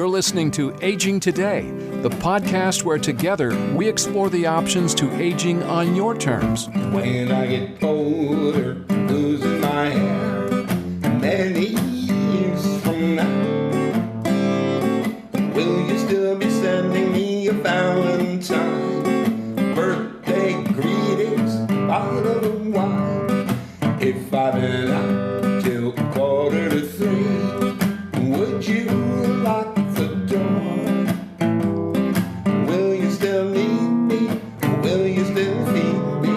You're listening to Aging Today, the podcast where together we explore the options to aging on your terms. When I get older, losing my hair, many years from now, will you still be sending me a Valentine, birthday greetings, bottle of wine? If I've been out till 2:45, would you lock the door? Will you still need me? Will you still feed me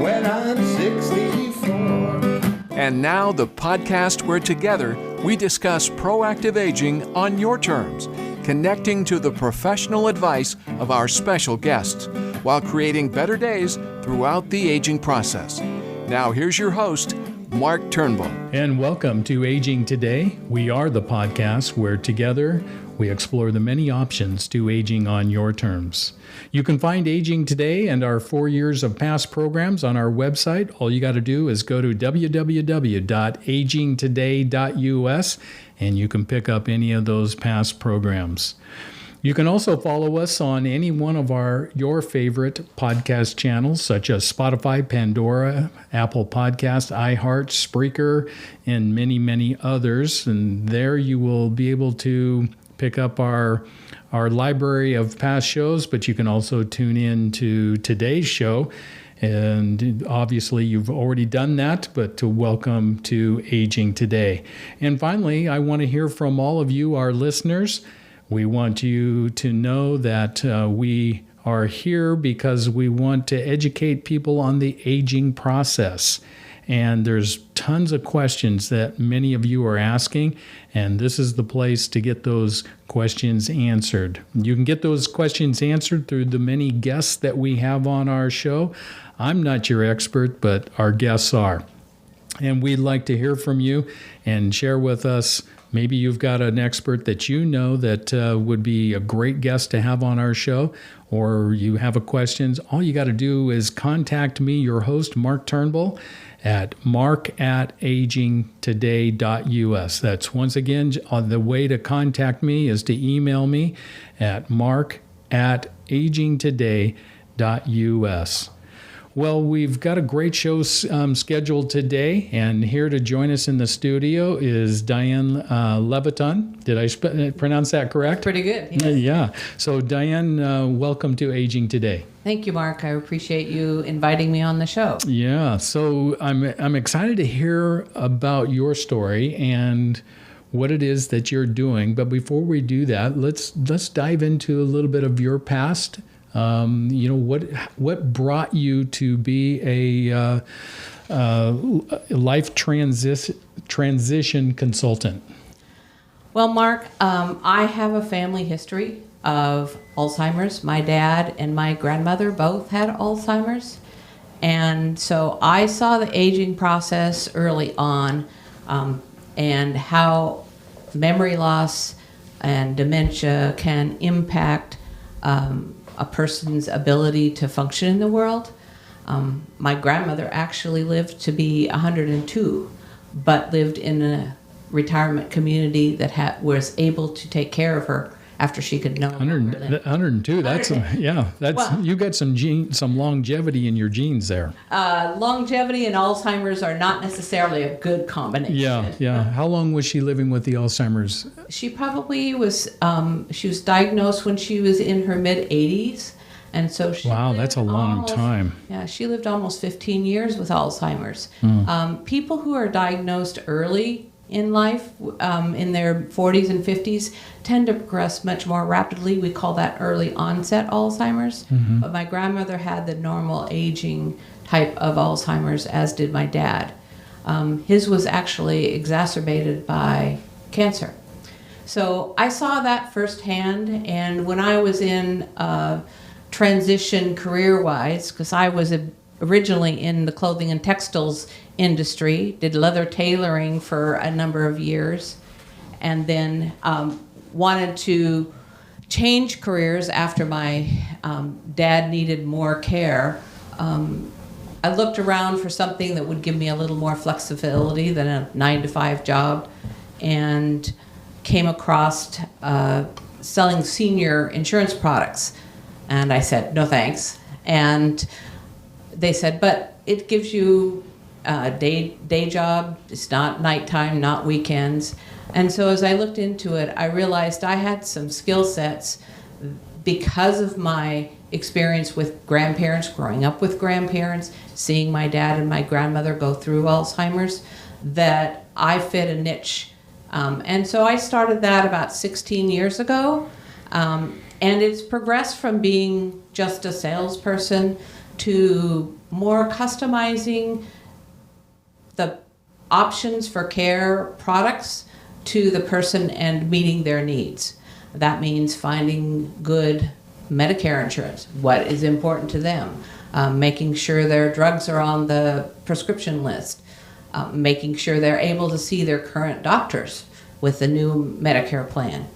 when I'm 64? And now the podcast where together we discuss proactive aging on your terms, connecting to the professional advice of our special guests while creating better days throughout the aging process. Now here's your host, Mark Turnbull. And welcome to Aging Today. We are the podcast where together we explore the many options to aging on your terms. You can find Aging Today and our 4 years of past programs on our website. All you got to do is go to www.agingtoday.us and you can pick up any of those past programs. You can also follow us on any one of your favorite podcast channels, such as Spotify, Pandora, Apple Podcasts, iHeart, Spreaker, and many, many others. And there you will be able to pick up our library of past shows, but you can also tune in to today's show. And obviously, you've already done that, but welcome to Aging Today. And finally, I want to hear from all of you, our listeners. We want you to know that we are here because we want to educate people on the aging process. And there's tons of questions that many of you are asking, and this is the place to get those questions answered. You can get those questions answered through the many guests that we have on our show. I'm not your expert, but our guests are. And we'd like to hear from you and share with us. Maybe you've got an expert that you know that would be a great guest to have on our show, or you have a questions. All you got to do is contact me, your host, Mark Turnbull, at mark@agingtoday.us. That's once again, the way to contact me is to email me at mark@agingtoday.us. Well, we've got a great show scheduled today, and here to join us in the studio is Diane Leveton. Did I pronounce that correct? Pretty good. Yes. Yeah. So, Diane, welcome to Aging Today. Thank you, Mark. I appreciate you inviting me on the show. Yeah. So, I'm excited to hear about your story and what it is that you're doing. But before we do that, let's dive into a little bit of your past. What brought you to be a life transition consultant? Well, Mark, I have a family history of Alzheimer's. My dad and my grandmother both had Alzheimer's. And so I saw the aging process early on and how memory loss and dementia can impact a person's ability to function in the world. My grandmother actually lived to be 102, but lived in a retirement community that was able to take care of her after she could no longer live. 102. That's you got some longevity in your genes there. Longevity and Alzheimer's are not necessarily a good combination. Yeah. How long was she living with the Alzheimer's? She probably was. She was diagnosed when she was in her mid-80s, and so she. Wow, that's a long time. Yeah, she lived almost 15 years with Alzheimer's. People who are diagnosed early in life, in their 40s and 50s, tend to progress much more rapidly. We call that early onset Alzheimer's. Mm-hmm. But my grandmother had the normal aging type of Alzheimer's, as did my dad. His was actually exacerbated by cancer. So I saw that firsthand, and when I was in transition career-wise, because I was originally in the clothing and textiles industry, did leather tailoring for a number of years, and then wanted to change careers after my dad needed more care. I looked around for something that would give me a little more flexibility than a 9-to-5 job, and came across selling senior insurance products. And I said, no thanks. And they said, but it gives you a day job. It's not nighttime, not weekends. And so as I looked into it, I realized I had some skill sets because of my experience with grandparents, growing up with grandparents, seeing my dad and my grandmother go through Alzheimer's, that I fit a niche. And so I started that about 16 years ago. And it's progressed from being just a salesperson to more customizing the options for care products to the person and meeting their needs. That means finding good Medicare insurance, what is important to them, making sure their drugs are on the prescription list, making sure they're able to see their current doctors with the new Medicare plan.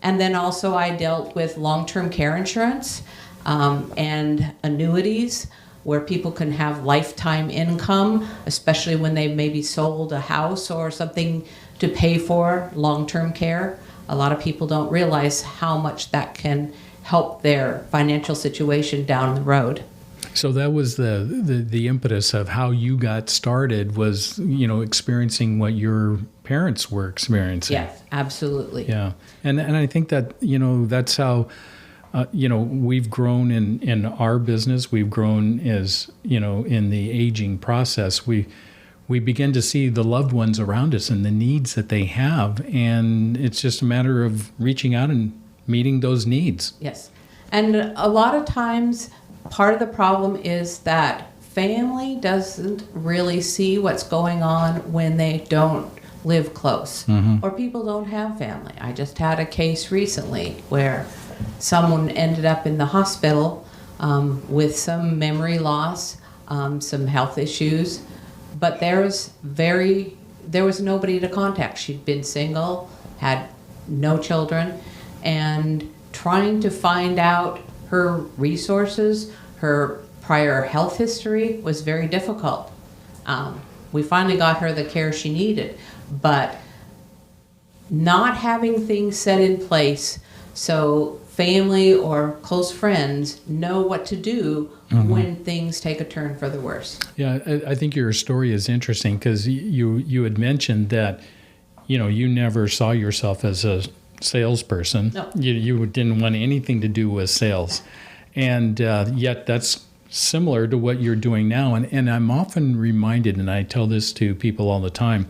And then also I dealt with long-term care insurance and annuities where people can have lifetime income, especially when they've maybe sold a house or something to pay for long-term care. A lot of people don't realize how much that can help their financial situation down the road. So that was the impetus of how you got started was, experiencing what your parents were experiencing. Yes, absolutely. Yeah. And I think that, that's how, we've grown in our business. We've grown as, in the aging process. We begin to see the loved ones around us and the needs that they have. And it's just a matter of reaching out and meeting those needs. Yes. And a lot of times, part of the problem is that family doesn't really see what's going on when they don't live close, or people don't have family. I just had a case recently where someone ended up in the hospital with some memory loss, some health issues, but there was nobody to contact. She'd been single, had no children, and trying to find out her resources, her prior health history was very difficult. We finally got her the care she needed, but not having things set in place so family or close friends know what to do when things take a turn for the worse. Yeah, I think your story is interesting because you had mentioned that, you never saw yourself as a salesperson. No. You didn't want anything to do with sales. And yet that's similar to what you're doing now. And I'm often reminded, and I tell this to people all the time,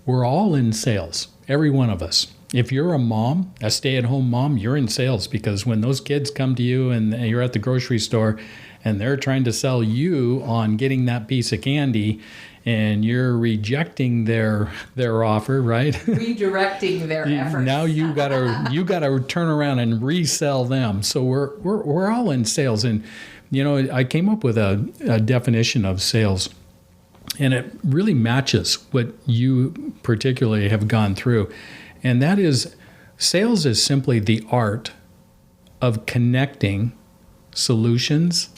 we're all in sales, every one of us. If you're a mom, a stay-at-home mom, you're in sales because when those kids come to you and you're at the grocery store and they're trying to sell you on getting that piece of candy and you're rejecting their offer, right? Redirecting their efforts. Now you gotta turn around and resell them. So we're all in sales. And I came up with a definition of sales, and it really matches what you particularly have gone through. And that is, sales is simply the art of connecting solutions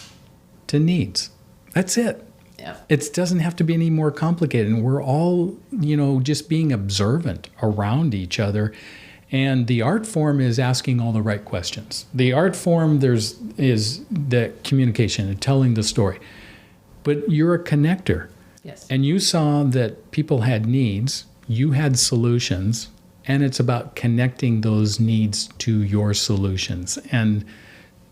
to needs. That's it. Yeah. It doesn't have to be any more complicated. And we're all, just being observant around each other. And the art form is asking all the right questions. The art form is the communication and telling the story. But you're a connector. Yes. And you saw that people had needs, you had solutions, and it's about connecting those needs to your solutions. And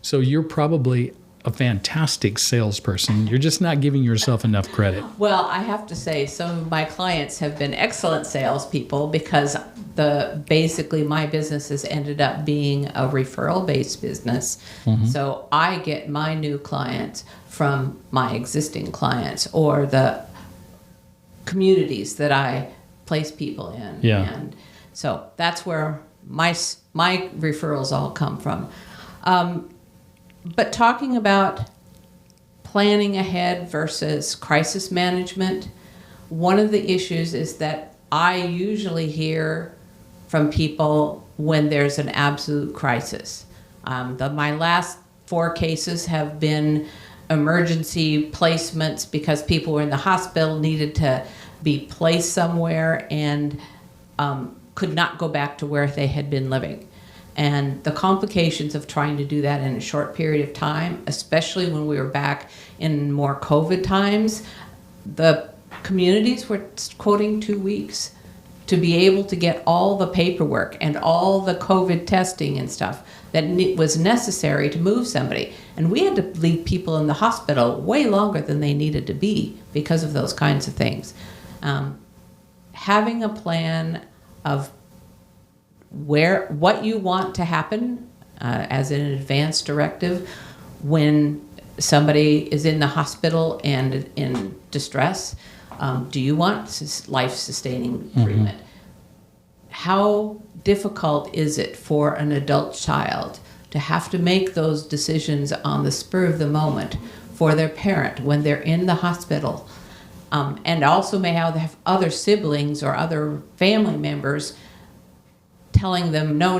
so you're probably a fantastic salesperson. You're just not giving yourself enough credit. Well, I have to say some of my clients have been excellent salespeople because basically my business has ended up being a referral-based business. So I get my new clients from my existing clients or the communities that I place people in. Yeah. And so that's where my referrals all come from. But talking about planning ahead versus crisis management, one of the issues is that I usually hear from people when there's an absolute crisis. My last 4 cases have been emergency placements because people were in the hospital, needed to be placed somewhere, and could not go back to where they had been living. And the complications of trying to do that in a short period of time, especially when we were back in more COVID times, the communities were quoting 2 weeks to be able to get all the paperwork and all the COVID testing and stuff that was necessary to move somebody. And we had to leave people in the hospital way longer than they needed to be because of those kinds of things. Having a plan of what you want to happen as an advance directive when somebody is in the hospital and in distress. Do you want life-sustaining treatment? How difficult is it for an adult child to have to make those decisions on the spur of the moment for their parent when they're in the hospital? And also may have other siblings or other family members telling them, no,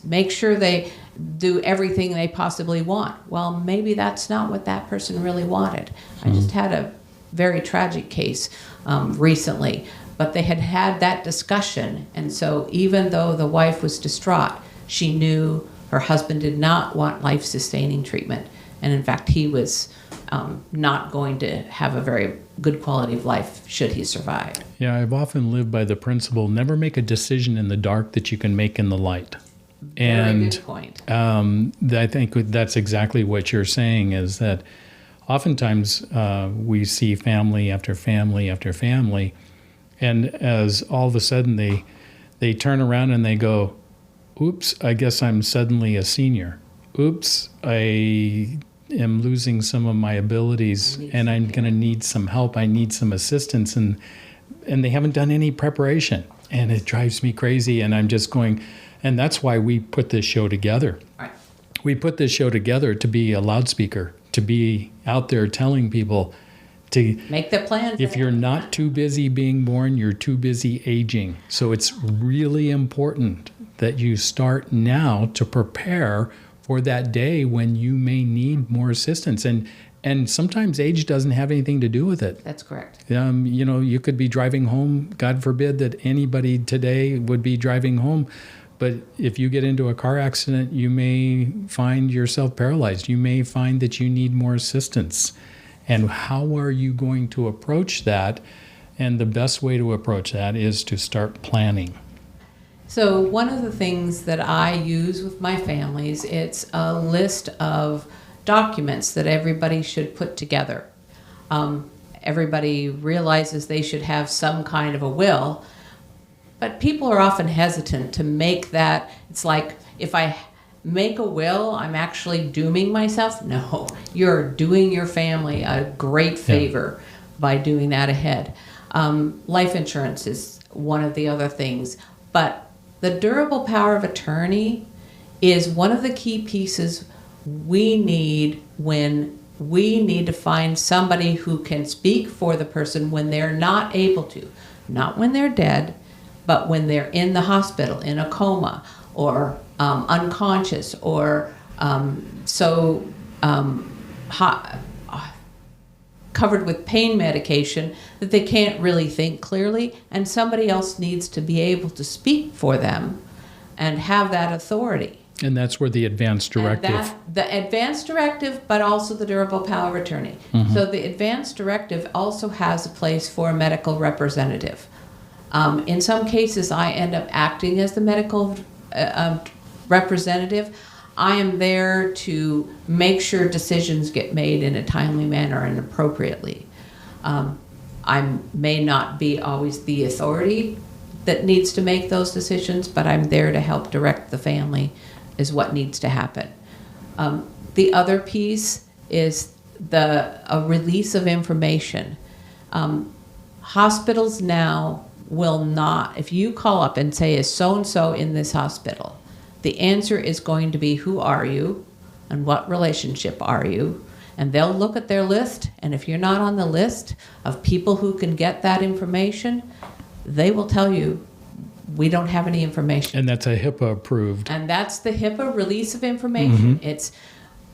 make sure they do everything they possibly want. Well, maybe that's not what that person really wanted. I just had a very tragic case recently, but they had that discussion. And so even though the wife was distraught, she knew her husband did not want life-sustaining treatment. And in fact, he was not going to have a very good quality of life should he survive. Yeah, I've often lived by the principle, never make a decision in the dark that you can make in the light. Very good point. I think that's exactly what you're saying, is that oftentimes we see family after family after family, and as all of a sudden they turn around and they go, oops, I guess I'm suddenly a senior. Oops, I am losing some of my abilities and I'm going to need some help. I need some assistance. And they haven't done any preparation. And it drives me crazy. And I'm just going, and that's why we put this show together. Right. We put this show together to be a loudspeaker, to be out there telling people to make the plan. If you're not too busy being born, you're too busy aging. So it's really important that you start now to prepare for that day when you may need more assistance. And sometimes age doesn't have anything to do with it. That's correct. You could be driving home. God forbid that anybody today would be driving home. But if you get into a car accident, you may find yourself paralyzed. You may find that you need more assistance. And how are you going to approach that? And the best way to approach that is to start planning. So one of the things that I use with my families, it's a list of documents that everybody should put together. Everybody realizes they should have some kind of a will, but people are often hesitant to make that. It's like, if I make a will, I'm actually dooming myself. No, you're doing your family a great favor by doing that ahead. Life insurance is one of the other things, but the durable power of attorney is one of the key pieces we need when we need to find somebody who can speak for the person when they're not able to. Not when they're dead, but when they're in the hospital, in a coma, or unconscious, or covered with pain medication that they can't really think clearly, and somebody else needs to be able to speak for them and have that authority. And that's where the advance directive. The advance directive, but also the durable power of attorney. Mm-hmm. So the advance directive also has a place for a medical representative. In some cases, I end up acting as the medical representative. I am there to make sure decisions get made in a timely manner and appropriately. I may not be always the authority that needs to make those decisions, but I'm there to help direct the family is what needs to happen. The other piece is a release of information. Hospitals now will not, if you call up and say, is so-and-so in this hospital? The answer is going to be, who are you and what relationship are you? And they'll look at their list, and if you're not on the list of people who can get that information, they will tell you, we don't have any information. And that's a HIPAA approved. And that's the HIPAA release of information. Mm-hmm. It's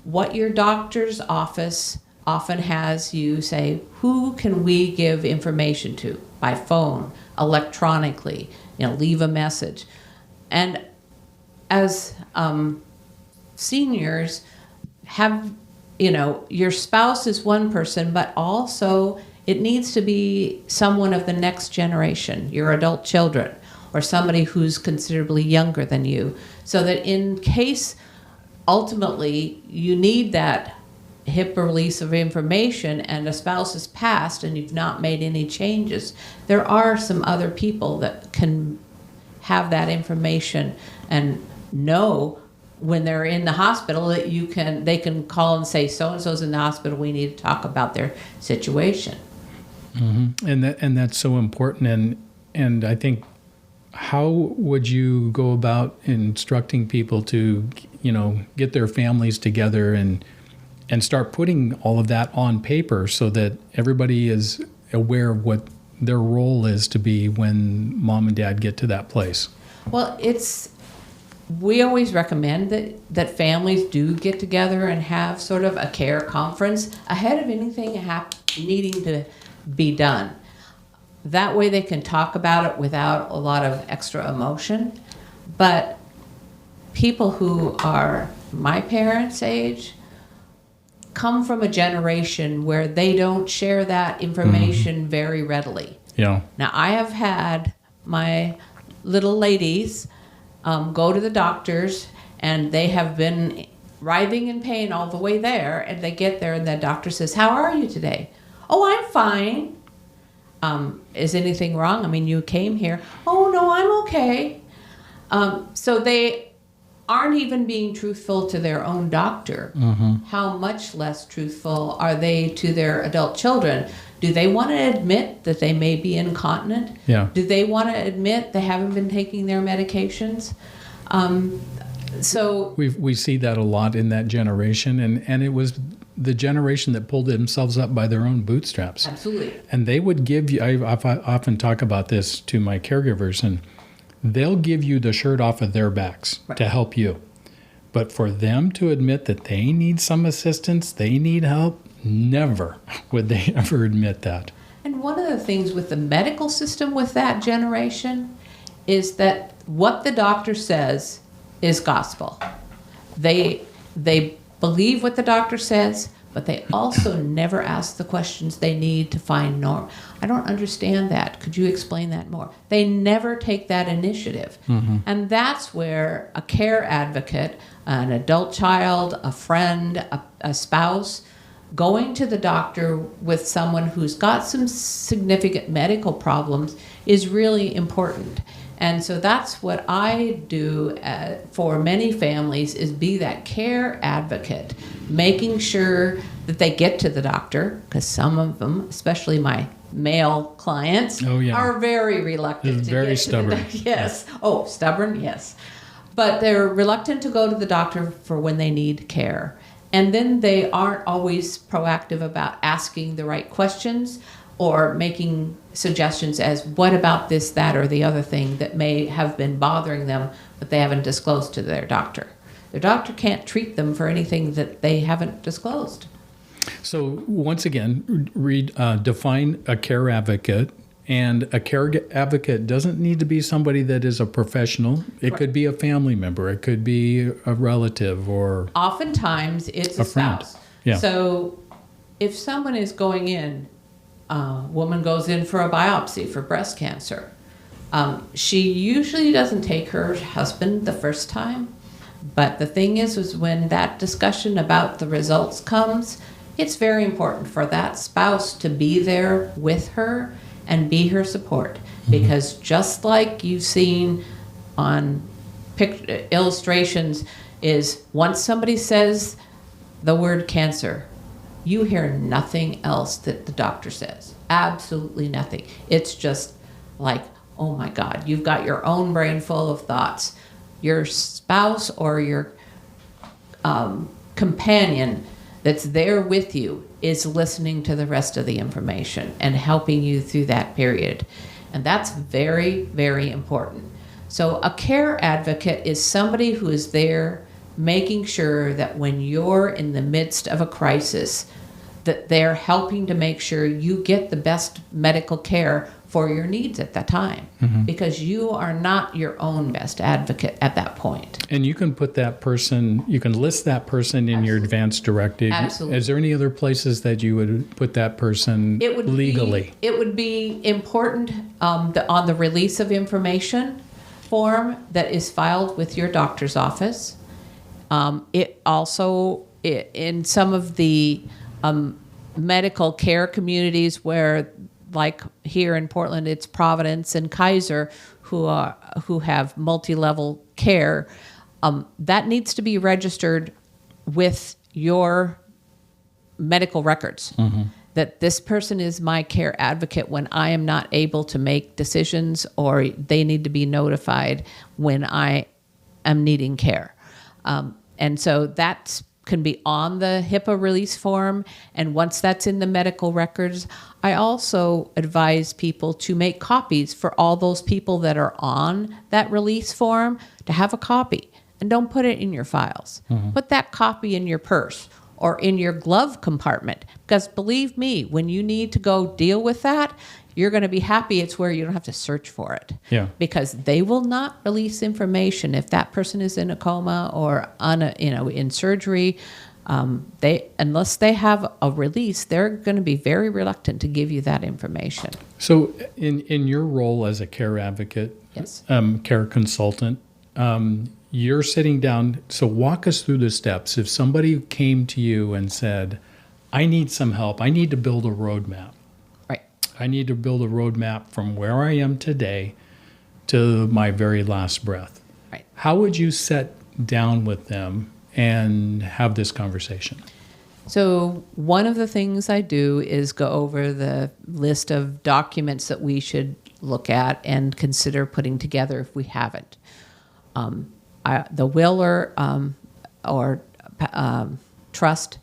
what your doctor's office often has you say, who can we give information to? By phone, electronically, leave a message. And as seniors, have, your spouse is one person, but also it needs to be someone of the next generation, your adult children, or somebody who's considerably younger than you, so that in case ultimately you need that HIPAA release of information and a spouse has passed and you've not made any changes, there are some other people that can have that information and know when they're in the hospital that they can call and say, so-and-so's in the hospital, we need to talk about their situation. Mm-hmm. And that's so important. And I think, how would you go about instructing people to, get their families together and start putting all of that on paper so that everybody is aware of what their role is to be when mom and dad get to that place? Well, we always recommend that families do get together and have sort of a care conference ahead of anything needing to be done. That way they can talk about it without a lot of extra emotion. But people who are my parents' age come from a generation where they don't share that information very readily. Yeah. Now, I have had my little ladies go to the doctors, and they have been writhing in pain all the way there, and they get there and the doctor says, "How are you today?" "Oh, I'm fine." Is anything wrong? I mean, you came here. "Oh, no, I'm okay." So they aren't even being truthful to their own doctor. Mm-hmm. How much less truthful are they to their adult children? Do they want to admit that they may be incontinent? Yeah. Do they want to admit they haven't been taking their medications? So we see that a lot in that generation, and it was the generation that pulled themselves up by their own bootstraps. Absolutely. And they would give you, I often talk about this to my caregivers, and they'll give you the shirt off of their backs to help you. But for them to admit that they need some assistance, they need help, never would they ever admit that. And one of the things with the medical system with that generation is that what the doctor says is gospel. They believe what the doctor says, but they also never ask the questions they need to find norm. "I don't understand that. Could you explain that more?" They never take that initiative. Mm-hmm. And that's where a care advocate, an adult child, a friend, a spouse, going to the doctor with someone who's got some significant medical problems is really important. And so that's what I do for many families, is be that care advocate, making sure that they get to the doctor, because some of them, especially my male clients, are very reluctant to very get stubborn. to the doctor. Yes. Oh, stubborn, yes. But they're reluctant to go to the doctor for when they need care. And then they aren't always proactive about asking the right questions or making suggestions as what about this, that, or the other thing that may have been bothering them, but they haven't disclosed to their doctor. Their doctor can't treat them for anything that they haven't disclosed. So once again, define a care advocate. And a care advocate doesn't need to be somebody that is a professional. It could be a family member. It could be a relative, or oftentimes it's a friend. spouse. Yeah. So if someone is going in, a woman goes in for a biopsy for breast cancer, she usually doesn't take her husband the first time. But the thing is when that discussion about the results comes, it's very important for that spouse to be there with her and be her support. Because just like you've seen on illustrations, is once somebody says the word cancer, you hear nothing else that the doctor says. Absolutely nothing. It's just like, oh my God, you've got your own brain full of thoughts. Your spouse or your companion that's there with you is listening to the rest of the information and helping you through that period. And that's very, very important. So a care advocate is somebody who is there making sure that when you're in the midst of a crisis, that they're helping to make sure you get the best medical care for your needs at that time, because you are not your own best advocate at that point. And you can put that person, you can list that person in your advance directive. Absolutely. Is there any other places that you would put that person legally? It would be important on the release of information form that is filed with your doctor's office. It also, in some of the medical care communities where, like here in Portland, it's Providence and Kaiser who have multi-level care. That needs to be registered with your medical records. That this person is my care advocate when I am not able to make decisions, or they need to be notified when I am needing care. And so that can be on the HIPAA release form. And once that's in the medical records, I also advise people to make copies for all those people that are on that release form, to have a copy. And don't put it in your files. Put that copy in your purse or in your glove compartment. Because believe me, when you need to go deal with that, you're going to be happy it's where you don't have to search for it. Yeah. Because they will not release information if that person is in a coma or in surgery. Unless they have a release, they're going to be very reluctant to give you that information. So in your role as a care advocate, Yes. Care consultant, you're sitting down. So walk us through the steps. If somebody came to you and said, I need some help, I need to build a roadmap. Right. I need to build a roadmap from where I am today to my very last breath. Right. How would you sit down with them and have this conversation? So one of the things I do is go over the list of documents that we should look at and consider putting together if we haven't. The will or trust,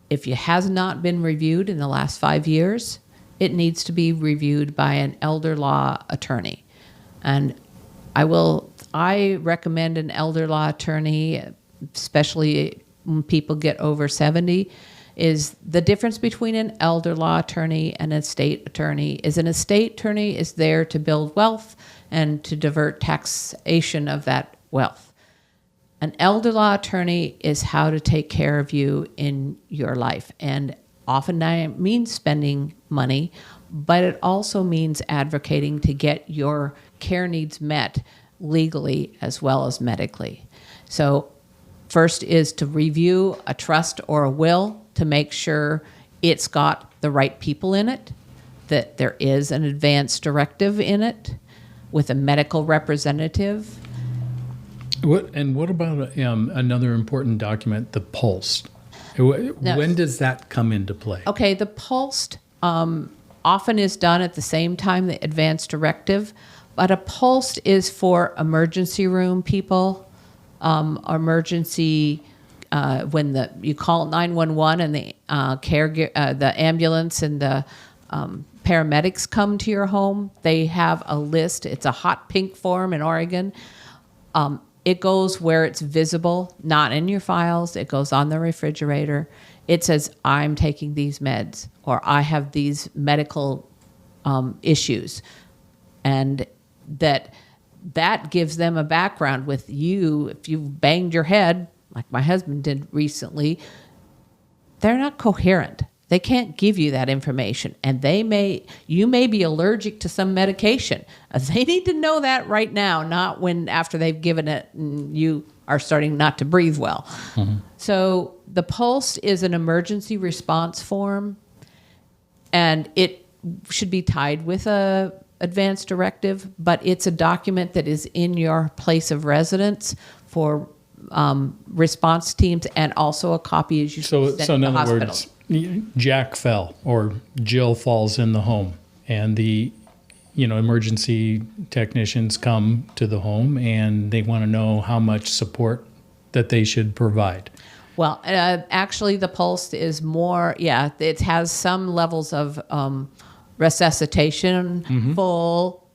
if it has not been reviewed in the last 5 years, it needs to be reviewed by an elder law attorney. And I recommend an elder law attorney, especially when people get over 70, is the difference between an elder law attorney and an estate attorney is an estate attorney is there to build wealth and to divert taxation of that wealth. An elder law attorney is how to take care of you in your life. And often that means spending money, but it also means advocating to get your care needs met legally as well as medically. So first is to review a trust or a will to make sure it's got the right people in it, that there is an advance directive in it with a medical representative. What about another important document, the PULSE? When does that come into play? Okay, the PULSE often is done at the same time the advance directive, but a PULSE is for emergency room people, emergency when you call 911 and the ambulance and the paramedics come to your home. They have a list. It's a hot pink form in Oregon. It goes where it's visible, not in your files. It goes on the refrigerator. It says, I'm taking these meds, or I have these medical issues. And that gives them a background with you. If you've banged your head, like my husband did recently, they're not coherent. They can't give you that information, and you may be allergic to some medication. They need to know that right now, not when after they've given it and you are starting not to breathe well. Mm-hmm. So the PULSE is an emergency response form, and it should be tied with a advance directive, but it's a document that is in your place of residence for response teams, and also a copy as you send to the hospital. Words, Jack fell or Jill falls in the home, and the emergency technicians come to the home and they want to know how much support that they should provide. Well, actually the PULSE is more, it has some levels of resuscitation, mm-hmm. full,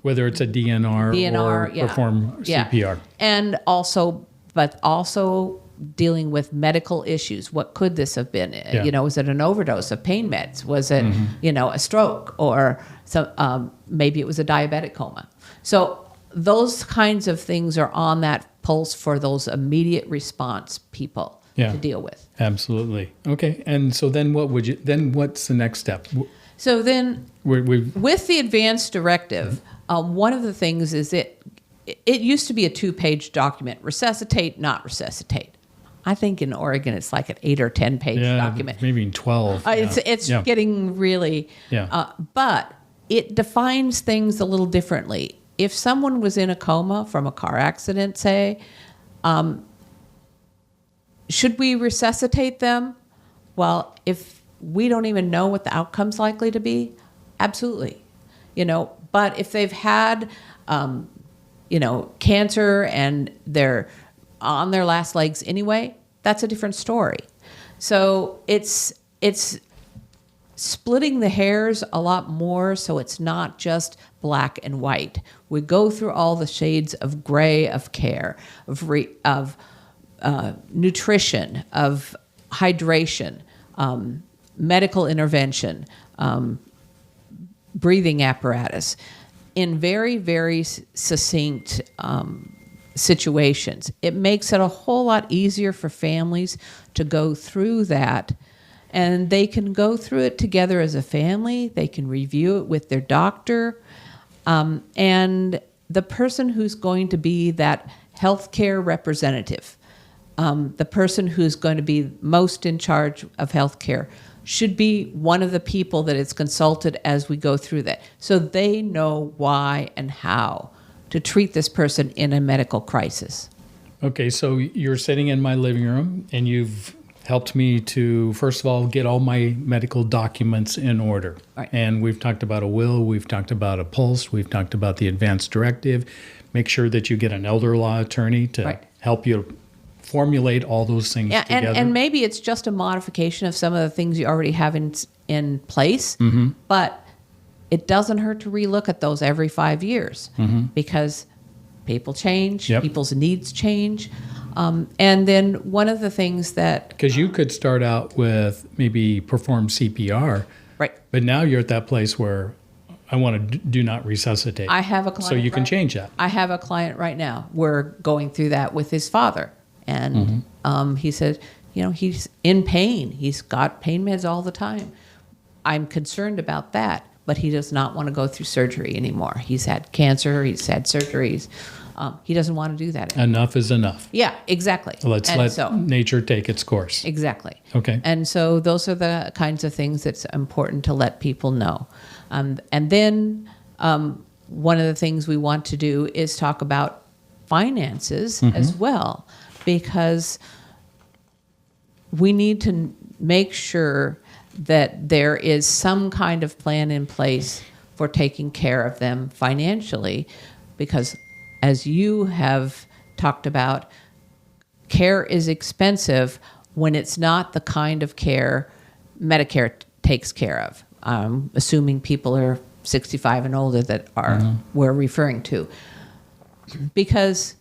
whether it's a DNR or yeah. perform CPR. And also dealing with medical issues. What could this have been? Yeah. You know, was it an overdose of pain meds? Was it, you know, a stroke, or maybe it was a diabetic coma? So those kinds of things are on that pulse for those immediate response people to deal with. Absolutely. Okay. And so then what's the next step? So then We've with the advance directive, one of the things is it used to be a 2-page document, resuscitate, not resuscitate. I think in Oregon it's like an 8 or 10-page document. Maybe 12. It's getting really, but it defines things a little differently. If someone was in a coma from a car accident, say, should we resuscitate them? Well, if we don't even know what the outcome's likely to be, absolutely. You know, but if they've had, you know, cancer and they're on their last legs anyway, that's a different story. So it's splitting the hairs a lot more, so it's not just black and white. We go through all the shades of gray of care, of nutrition, of hydration, medical intervention, breathing apparatus, in very, very succinct situations. It makes it a whole lot easier for families to go through that, and they can go through it together as a family. They can review it with their doctor, and the person who's going to be that healthcare representative, the person who's going to be most in charge of healthcare, should be one of the people that is consulted as we go through that, so they know why and how to treat this person in a medical crisis. Okay, so you're sitting in my living room and you've helped me to, first of all, get all my medical documents in order. Right. And we've talked about a will, we've talked about a pulse, we've talked about the advance directive. Make sure that you get an elder law attorney to help you formulate all those things together. And maybe it's just a modification of some of the things you already have in place, but it doesn't hurt to relook at those every 5 years because people change, people's needs change. And then one of the things that... Because you could start out with maybe perform CPR, right? But now you're at that place where I want to do not resuscitate. I have a client. So you can change that. I have a client right now. We're going through that with his father. And he said, you know, he's in pain. He's got pain meds all the time. I'm concerned about that, but he does not want to go through surgery anymore. He's had cancer. He's had surgeries. He doesn't want to do that anymore. Enough is enough. Yeah, exactly. Let's let nature take its course. Exactly. Okay. And so those are the kinds of things that's important to let people know. And then one of the things we want to do is talk about finances as well, because we need to make sure that there is some kind of plan in place for taking care of them financially, because as you have talked about, care is expensive when it's not the kind of care Medicare takes care of. Assuming people are 65 and older that we're referring to. Because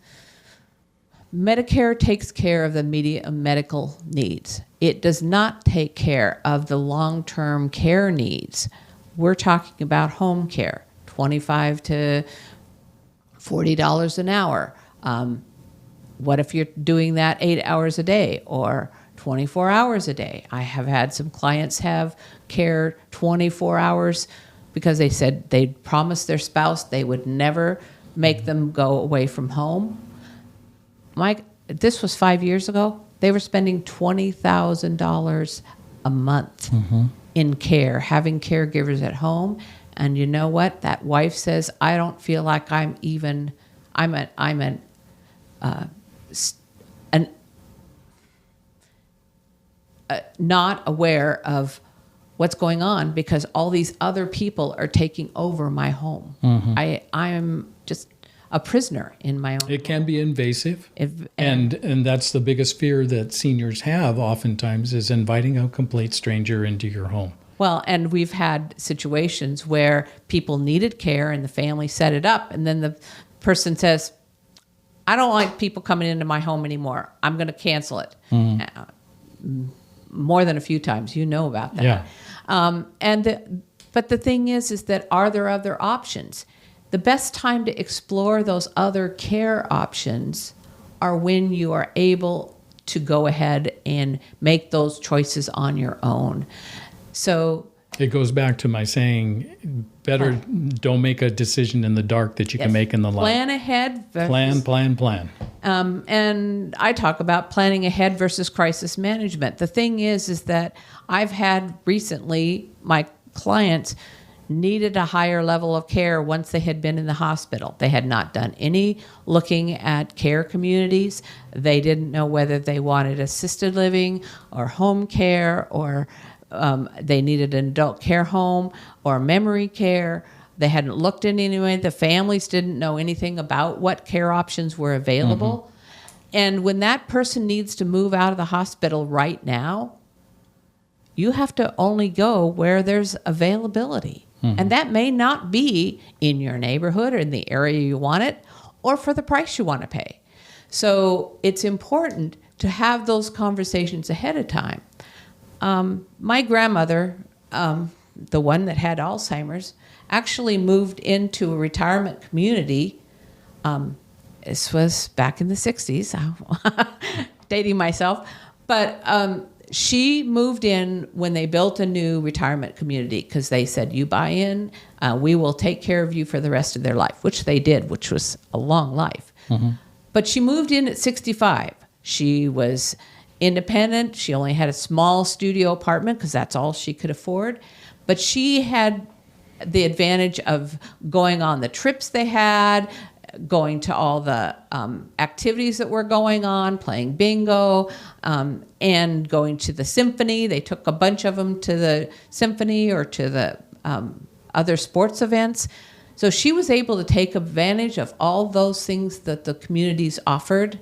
Medicare takes care of the immediate medical needs. It does not take care of the long-term care needs. We're talking about home care, $25 to $40 an hour. What if you're doing that 8 hours a day or 24 hours a day? I have had some clients have care 24 hours because they said they'd promised their spouse they would never make them go away from home. Mike, this was 5 years ago. They were spending $20,000 a month in care, having caregivers at home. And you know what? That wife says, I don't feel like I'm not aware of what's going on because all these other people are taking over my home. I am just a prisoner in my own. It can be invasive, and that's the biggest fear that seniors have oftentimes is inviting a complete stranger into your home. Well, and we've had situations where people needed care and the family set it up, and then the person says, I don't like people coming into my home anymore. I'm going to cancel it. More than a few times, you know about that. Yeah. But the thing is that are there other options? The best time to explore those other care options are when you are able to go ahead and make those choices on your own. So it goes back to my saying, better don't make a decision in the dark that you can make in the light. Plan ahead. Plan. And I talk about planning ahead versus crisis management. The thing is that I've had recently, my clients needed a higher level of care once they had been in the hospital. They had not done any looking at care communities. They didn't know whether they wanted assisted living or home care, or they needed an adult care home or memory care. They hadn't looked in any way. The families didn't know anything about what care options were available. And when that person needs to move out of the hospital right now, you have to only go where there's availability. And that may not be in your neighborhood or in the area you want it, or for the price you want to pay. So it's important to have those conversations ahead of time. My grandmother, the one that had Alzheimer's, actually moved into a retirement community. This was back in the 60s, dating myself. But she moved in when they built a new retirement community because they said, you buy in, we will take care of you for the rest of their life, which they did, which was a long life. But she moved in at 65. She was independent. She only had a small studio apartment because that's all she could afford. But she had the advantage of going on the trips they had, going to all the activities that were going on, playing bingo, and going to the symphony. They took a bunch of them to the symphony or to the other sports events. So she was able to take advantage of all those things that the communities offered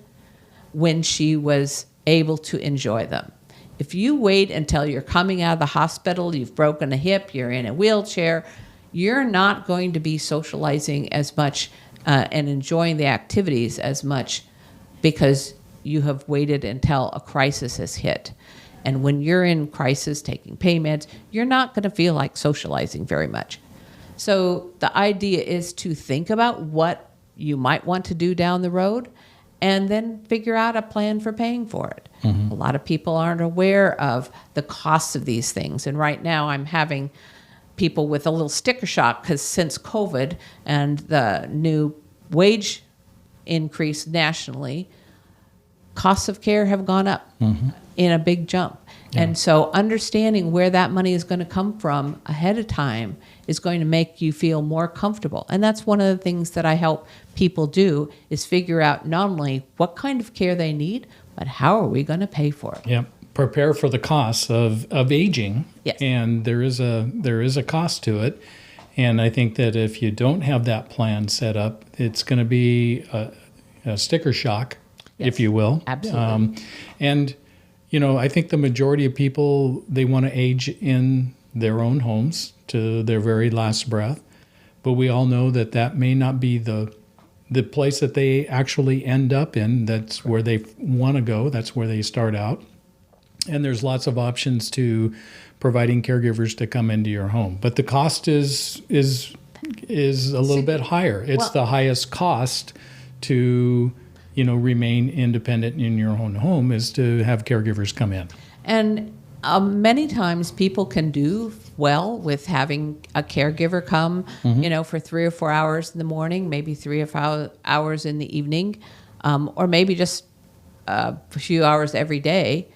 when she was able to enjoy them. If you wait until you're coming out of the hospital, you've broken a hip, you're in a wheelchair, you're not going to be socializing as much and enjoying the activities as much because you have waited until a crisis has hit. And when you're in crisis, taking pain meds, you're not going to feel like socializing very much. So the idea is to think about what you might want to do down the road and then figure out a plan for paying for it. A lot of people aren't aware of the costs of these things. And right now I'm having people with a little sticker shock because since COVID and the new wage increase nationally, costs of care have gone up in a big jump. Yeah. And so understanding where that money is going to come from ahead of time is going to make you feel more comfortable. And that's one of the things that I help people do is figure out not only what kind of care they need, but how are we going to pay for it? Yeah. Prepare for the costs of aging. Yes. And there is a cost to it. And I think that if you don't have that plan set up, it's going to be a sticker shock, yes, if you will. Absolutely. And, you know, I think the majority of people, they want to age in their own homes to their very last breath. But we all know that that may not be the place that they actually end up in. That's where they want to go. That's where they start out. And there's lots of options to providing caregivers to come into your home. But the cost is a little bit higher. It's the highest cost to, you know, remain independent in your own home is to have caregivers come in. And many times people can do well with having a caregiver come, you know, for 3 or 4 hours in the morning, maybe 3 or 4 hours in the evening, or maybe just a few hours every day.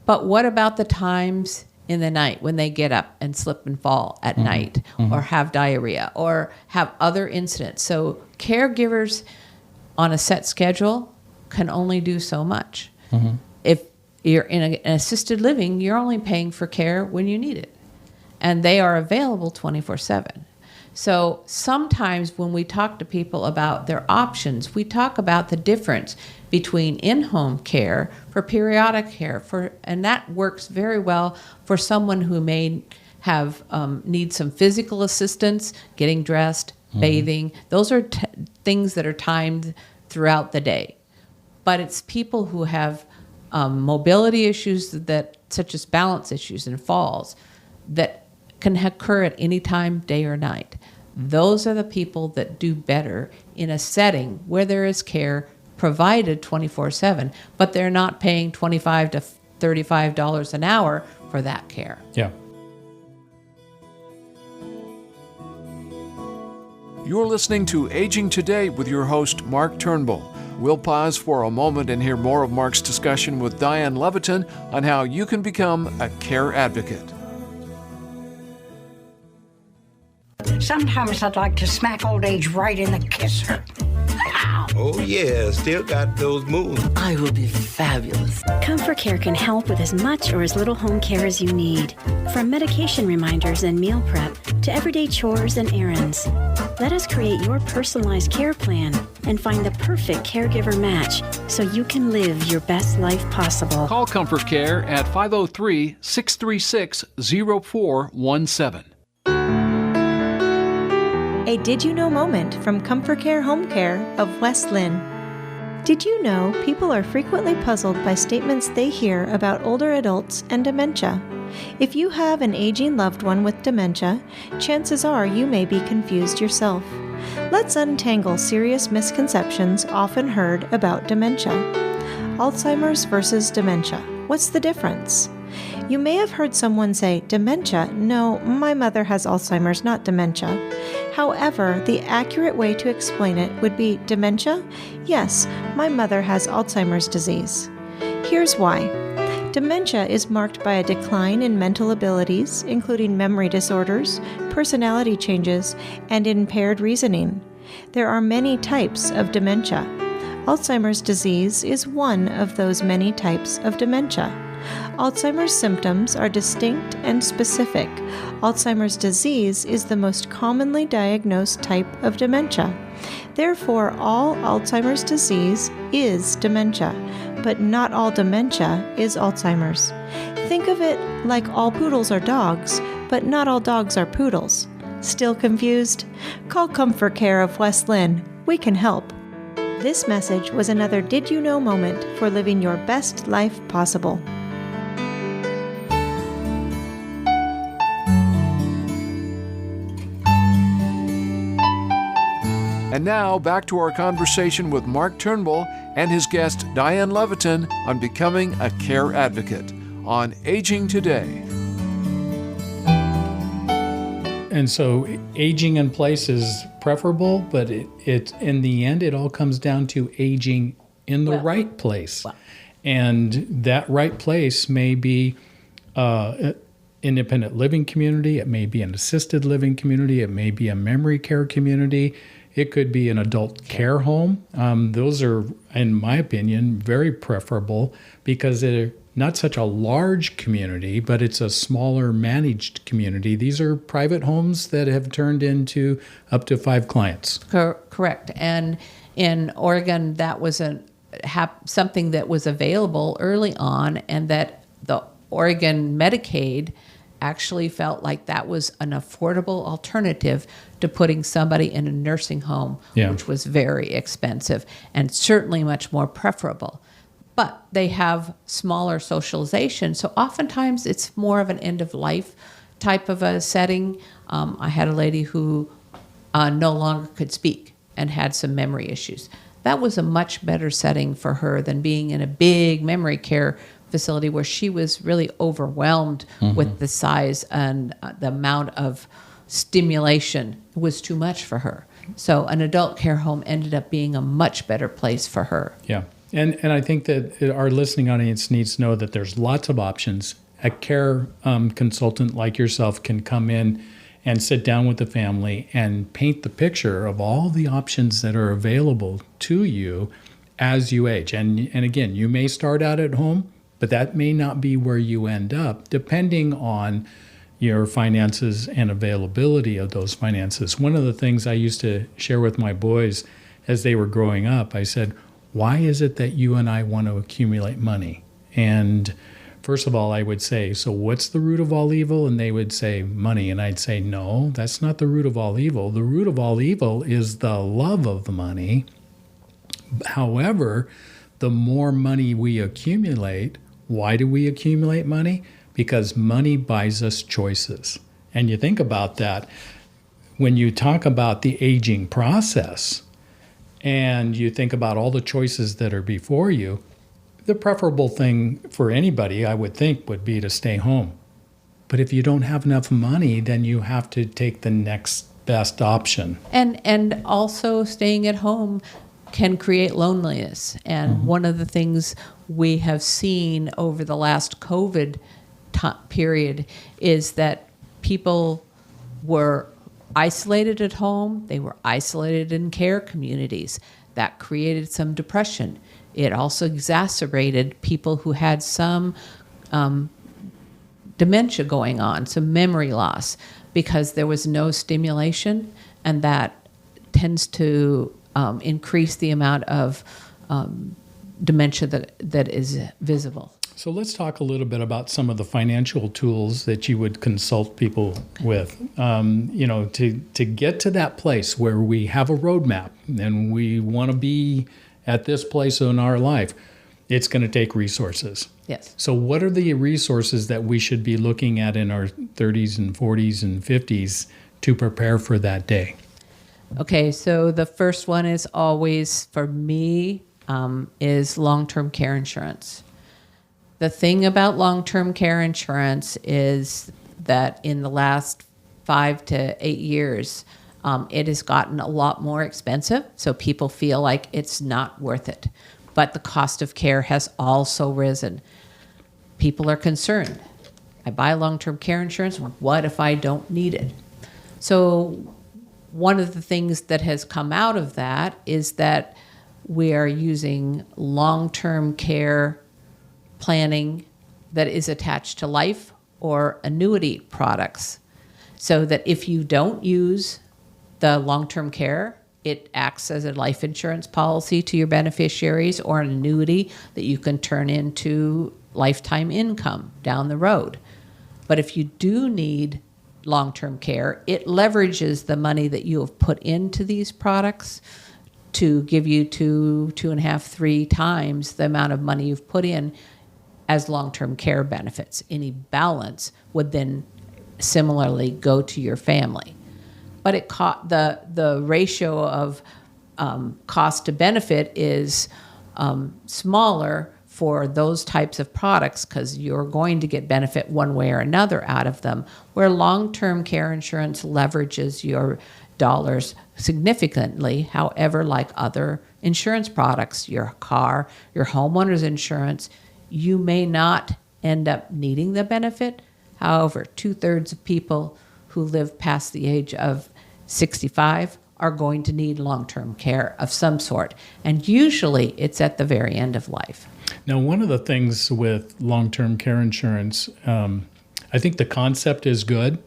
But what about the times in the night when they get up and slip and fall at night or have diarrhea or have other incidents? So caregivers on a set schedule can only do so much. If you're in an assisted living, you're only paying for care when you need it. And they are available 24/7. So sometimes when we talk to people about their options, we talk about the difference between in-home care for periodic care, and that works very well for someone who may have need some physical assistance, getting dressed, bathing. Those are things that are timed throughout the day. But it's people who have mobility issues that, such as balance issues and falls, that can occur at any time, day or night. Those are the people that do better in a setting where there is care provided 24/7, but they're not paying $25 to $35 an hour for that care. Yeah. You're listening to Aging Today with your host, Mark Turnbull. We'll pause for a moment and hear more of Mark's discussion with Diane Leveton on how you can become a care advocate. Sometimes I'd like to smack old age right in the kisser. Ow. Oh yeah, still got those moves. I will be fabulous. Comfort Care can help with as much or as little home care as you need. From medication reminders and meal prep to everyday chores and errands. Let us create your personalized care plan and find the perfect caregiver match so you can live your best life possible. Call Comfort Care at 503-636-0417. A Did You Know moment from Comfort Care Home Care of West Lynn. Did you know people are frequently puzzled by statements they hear about older adults and dementia? If you have an aging loved one with dementia, chances are you may be confused yourself. Let's untangle serious misconceptions often heard about dementia. Alzheimer's versus dementia. What's the difference? You may have heard someone say, dementia? No, my mother has Alzheimer's, not dementia. However, the accurate way to explain it would be dementia? Yes, my mother has Alzheimer's disease. Here's why. Dementia is marked by a decline in mental abilities, including memory disorders, personality changes, and impaired reasoning. There are many types of dementia. Alzheimer's disease is one of those many types of dementia. Alzheimer's symptoms are distinct and specific. Alzheimer's disease is the most commonly diagnosed type of dementia. Therefore, all Alzheimer's disease is dementia, but not all dementia is Alzheimer's. Think of it like all poodles are dogs, but not all dogs are poodles. Still confused? Call Comfort Care of West Lynn. We can help. This message was another Did You Know moment for living your best life possible. And now, back to our conversation with Mark Turnbull and his guest Diane Leveton on becoming a care advocate on Aging Today. And so aging in place is preferable, but it in the end, it all comes down to aging in the right place. And that right place may be independent living community. It may be an assisted living community. It may be a memory care community. It could be an adult care home. Those are, in my opinion, very preferable because they're not such a large community, but it's a smaller managed community. These are private homes that have turned into up to 5 clients. Correct. And in Oregon, that was something that was available early on, and that the Oregon Medicaid actually felt like that was an affordable alternative to putting somebody in a nursing home, which was very expensive and certainly much more preferable. But they have smaller socialization, so oftentimes it's more of an end-of-life type of a setting. I had a lady who no longer could speak and had some memory issues. That was a much better setting for her than being in a big memory care facility where she was really overwhelmed with the size and the amount of stimulation was too much for her. So an adult care home ended up being a much better place for her. Yeah. And I think that our listening audience needs to know that there's lots of options. A care consultant like yourself can come in and sit down with the family and paint the picture of all the options that are available to you as you age. And again, you may start out at home, but that may not be where you end up, depending on your finances and availability of those finances. One of the things I used to share with my boys as they were growing up, I said, why is it that you and I want to accumulate money? And first of all, I would say, so what's the root of all evil? And they would say, money. And I'd say, no, that's not the root of all evil. The root of all evil is the love of the money However, the more money we accumulate, why do we accumulate money? Because money buys us choices. And you think about that when you talk about the aging process and you think about all the choices that are before you, the preferable thing for anybody, I would think, would be to stay home. But if you don't have enough money, then you have to take the next best option. And also staying at home can create loneliness. And one of the things we have seen over the last COVID period is that people were isolated at home. They were isolated in care communities. That created some depression. It also exacerbated people who had some dementia going on, some memory loss, because there was no stimulation, and that tends to increase the amount of dementia that is visible. So let's talk a little bit about some of the financial tools that you would consult people with. To get to that place where we have a roadmap and we want to be at this place in our life, it's going to take resources. Yes. So what are the resources that we should be looking at in our 30s and 40s and 50s to prepare for that day? Okay, so the first one is always, for me, is long-term care insurance. The thing about long-term care insurance is that in the last 5 to 8 years, it has gotten a lot more expensive, so people feel like it's not worth it. But the cost of care has also risen. People are concerned. I buy long-term care insurance, what if I don't need it? So one of the things that has come out of that is that we are using long-term care planning that is attached to life or annuity products, so that if you don't use the long-term care, it acts as a life insurance policy to your beneficiaries or an annuity that you can turn into lifetime income down the road. But if you do need long-term care, it leverages the money that you have put into these products to give you 2.5, 3 times the amount of money you've put in as long-term care benefits. Any balance would then similarly go to your family. But the ratio of cost to benefit is smaller for those types of products because you're going to get benefit one way or another out of them, where long-term care insurance leverages your dollars significantly. However, like other insurance products, your car, your homeowner's insurance, you may not end up needing the benefit. However, 2/3 of people who live past the age of 65 are going to need long-term care of some sort. And usually it's at the very end of life. Now, one of the things with long-term care insurance, I think the concept is good.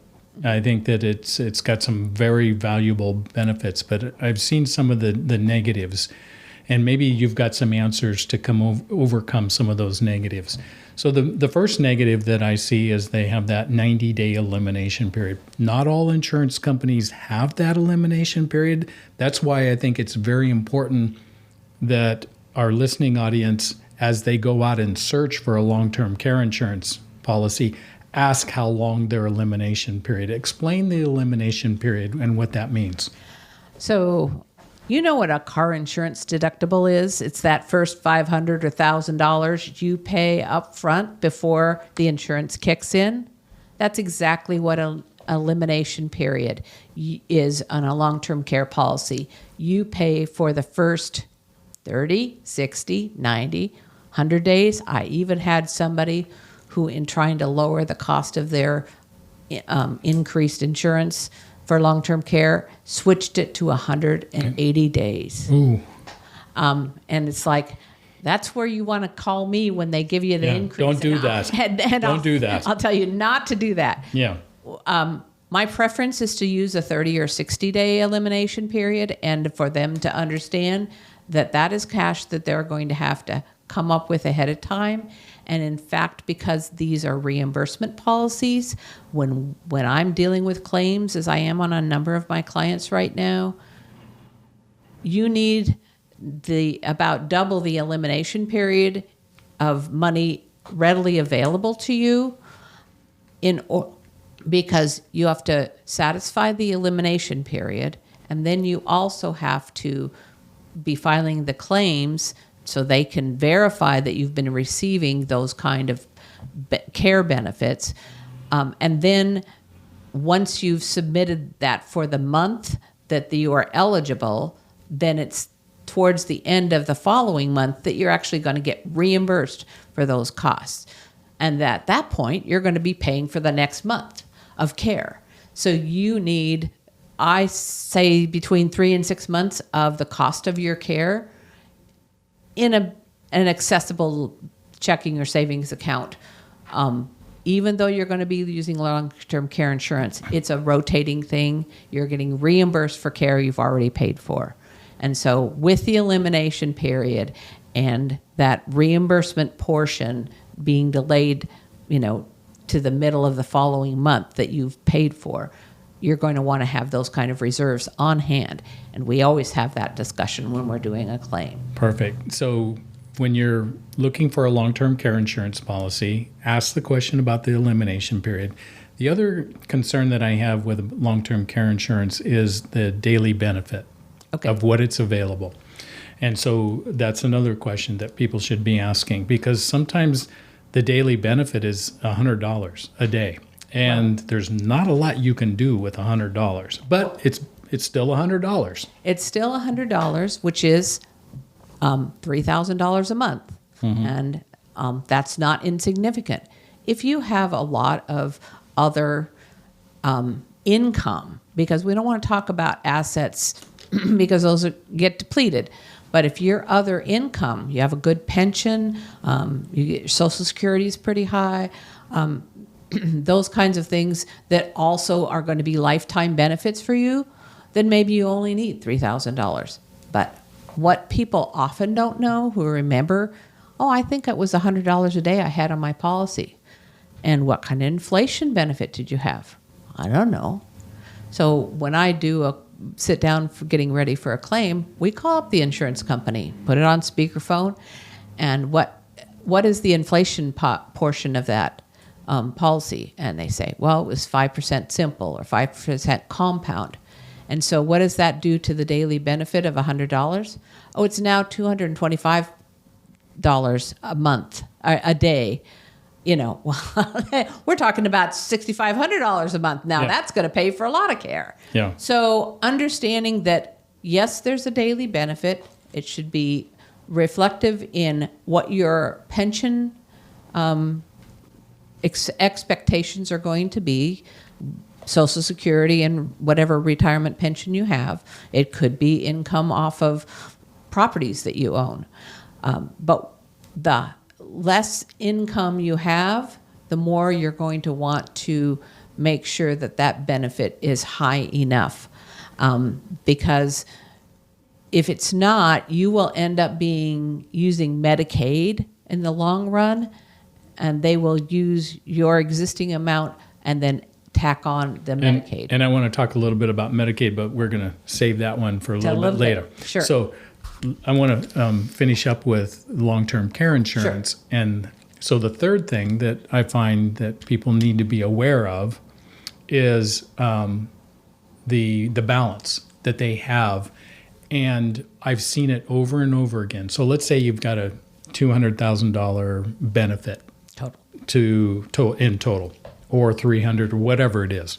I think that it's got some very valuable benefits, but I've seen some of the negatives, and maybe you've got some answers to overcome some of those negatives. So the first negative that I see is they have that 90-day elimination period. Not all insurance companies have that elimination period. That's why I think it's very important that our listening audience, as they go out and search for a long-term care insurance policy, ask how long their elimination period. Explain the elimination period and what that means. So you know what a car insurance deductible is? It's that first $500 or $1,000 you pay up front before the insurance kicks in. That's exactly what an elimination period is on a long-term care policy. You pay for the first 30, 60, 90, 100 days. I even had somebody who, in trying to lower the cost of their increased insurance for long-term care, switched it to 180 days. Ooh. And it's like, that's where you want to call me when they give you the increase. Don't do that. Don't do that. I'll tell you not to do that. Yeah. My preference is to use a 30 or 60-day elimination period, and for them to understand that that is cash that they're going to have to come up with ahead of time. And in fact, because these are reimbursement policies, when I'm dealing with claims, as I am on a number of my clients right now, you need about double the elimination period of money readily available to you because you have to satisfy the elimination period, and then you also have to be filing the claims so they can verify that you've been receiving those kind of care benefits. And then once you've submitted that for the month that you are eligible, then it's towards the end of the following month that you're actually going to get reimbursed for those costs. And at that point, you're going to be paying for the next month of care. So you need, I say, between 3 and 6 months of the cost of your care in an accessible checking or savings account. Even though you're going to be using long-term care insurance, it's a rotating thing. You're getting reimbursed for care you've already paid for. And so with the elimination period and that reimbursement portion being delayed, to the middle of the following month that you've paid for, you're going to want to have those kind of reserves on hand. And we always have that discussion when we're doing a claim. Perfect. So when you're looking for a long-term care insurance policy, ask the question about the elimination period. The other concern that I have with long-term care insurance is the daily benefit of what it's available. And so that's another question that people should be asking, because sometimes the daily benefit is $100 a day. And there's not a lot you can do with $100, but it's still $100. It's still $100, which is $3,000 a month. Mm-hmm. And that's not insignificant. If you have a lot of other income, because we don't want to talk about assets because those get depleted. But if your other income, you have a good pension, your Social Security is pretty high, those kinds of things that also are going to be lifetime benefits for you, then maybe you only need $3,000. But what people often don't know, who remember, I think it was $100 a day I had on my policy. And what kind of inflation benefit did you have? I don't know. So when I do a sit down for getting ready for a claim, we call up the insurance company, put it on speakerphone, and what is the inflation portion of that policy? And they say, well, it was 5% simple or 5% compound. And so what does that do to the daily benefit of $100? Oh, it's now $225 a month, a day. We're talking about $6,500 a month now. Yeah. That's going to pay for a lot of care. Yeah. So understanding that, yes, there's a daily benefit. It should be reflective in what your pension expectations are going to be, Social Security and whatever retirement pension you have. It could be income off of properties that you own. But the less income you have, the more you're going to want to make sure that benefit is high enough. Because if it's not, you will end up using Medicaid in the long run, and they will use your existing amount and then tack on the Medicaid. And I want to talk a little bit about Medicaid, but we're going to save that one for a little bit later. Sure. So I want to finish up with long-term care insurance. Sure. And so the third thing that I find that people need to be aware of is the balance that they have. And I've seen it over and over again. So let's say you've got a $200,000 benefit in total, or $300,000 or whatever it is.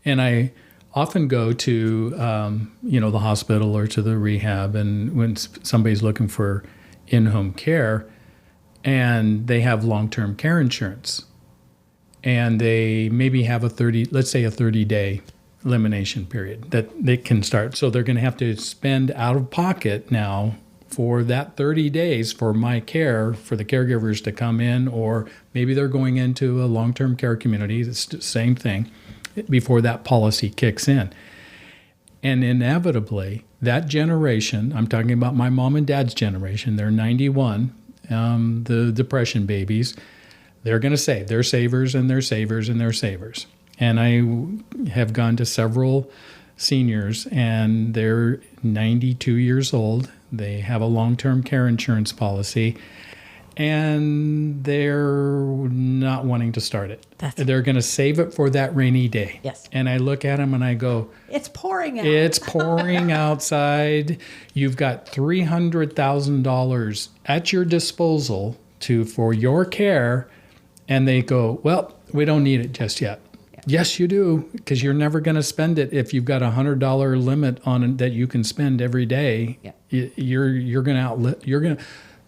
And I often go to the hospital or to the rehab, and when somebody's looking for in-home care, and they have long-term care insurance, and they maybe have a 30-day elimination period that they can start. So they're going to have to spend out of pocket now for that 30 days for my care, for the caregivers to come in, or maybe they're going into a long-term care community, it's the same thing, before that policy kicks in. And inevitably, that generation, I'm talking about my mom and dad's generation, they're 91, the Depression babies, they're going to say they're savers and they're savers and they're savers. And I have gone to several seniors, and they're 92 years old. They have a long-term care insurance policy, and they're not wanting to start it. They're going to save it for that rainy day. Yes. And I look at them and I go, It's pouring out. it's pouring outside. You've got $300,000 at your disposal for your care. And they go, well, we don't need it just yet. Yeah. Yes, you do, because you're never going to spend it if you've got a $100 limit on it that you can spend every day. Yeah. You're going to outlive.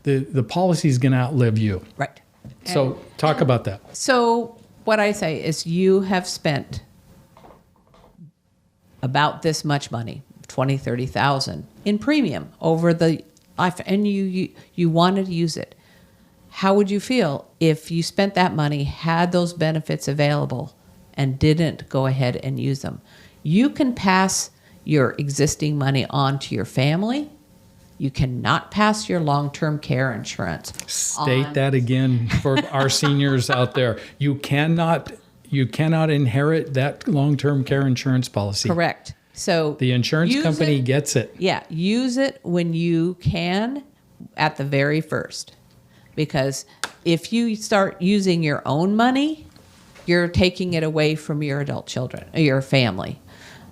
The policy is going to outlive you. Right. So talk about that. So what I say is you have spent about this much money, $20,000, $30,000 in premium over the life, and you wanted to use it. How would you feel if you spent that money, had those benefits available, and didn't go ahead and use them? You can pass your existing money on to your family. You cannot pass your long-term care insurance. State that again for our seniors out there. You cannot inherit that long-term care insurance policy. Correct. So the insurance company gets it. Yeah, use it when you can at the very first. Because if you start using your own money, you're taking it away from your adult children, or your family.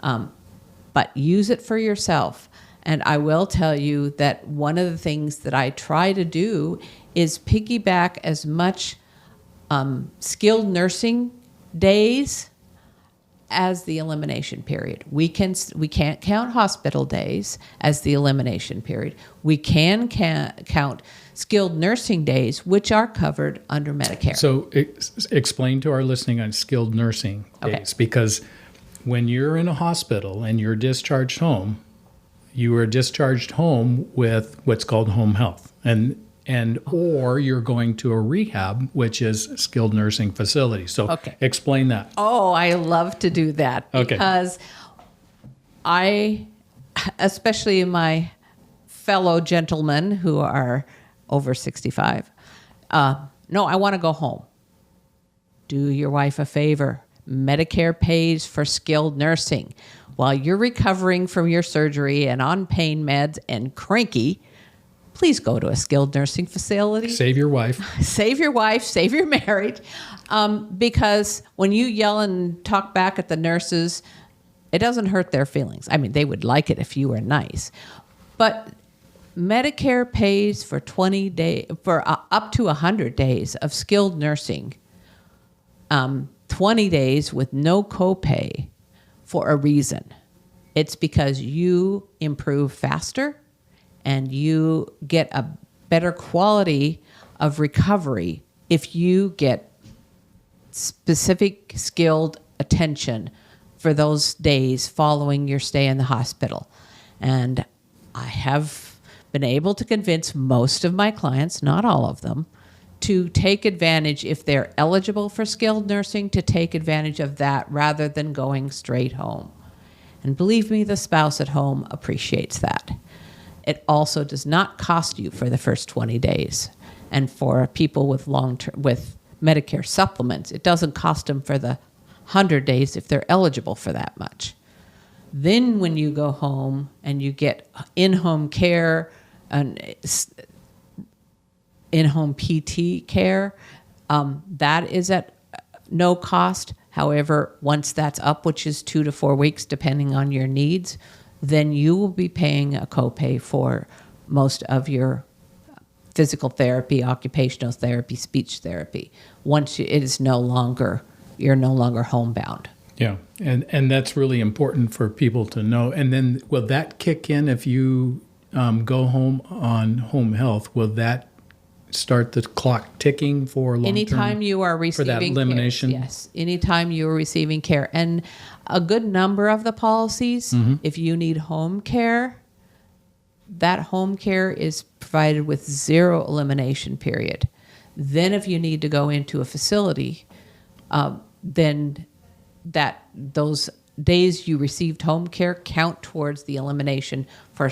But use it for yourself. And I will tell you that one of the things that I try to do is piggyback as much skilled nursing days as the elimination period. We can't count hospital days as the elimination period. We can count skilled nursing days, which are covered under Medicare. So explain to our listening on skilled nursing days, because when you're in a hospital and you're discharged home, you are discharged home with what's called home health, or you're going to a rehab, which is skilled nursing facility. So explain that. Oh, I love to do that because I, especially my fellow gentlemen who are over 65, no, I want to go home. Do your wife a favor. Medicare pays for skilled nursing. While you're recovering from your surgery and on pain meds and cranky, please go to a skilled nursing facility. Save your wife. Save your wife. Save your marriage. Because when you yell and talk back at the nurses, it doesn't hurt their feelings. I mean, they would like it if you were nice. But Medicare pays for 20 days, for up to 100 days of skilled nursing, 20 days with no copay for a reason. It's because you improve faster and you get a better quality of recovery if you get specific skilled attention for those days following your stay in the hospital. And I have been able to convince most of my clients, not all of them, to take advantage, if they're eligible for skilled nursing, to take advantage of that rather than going straight home. And believe me, the spouse at home appreciates that. It also does not cost you for the first 20 days. And for people with with Medicare supplements, it doesn't cost them for the 100 days if they're eligible for that much. Then when you go home and you get in-home care and in-home PT care, that is at no cost. However, once that's up, which is 2 to 4 weeks, depending on your needs, then you will be paying a copay for most of your physical therapy, occupational therapy, speech therapy. Once it is you're no longer homebound. Yeah, and that's really important for people to know. And then will that kick in if you go home on home health? Will that start the clock ticking for long-term? Anytime you are receiving for that elimination? Care, yes, anytime you are receiving care. And a good number of the policies, if you need home care, that home care is provided with 0 elimination period. Then if you need to go into a facility, then those days you received home care count towards the elimination for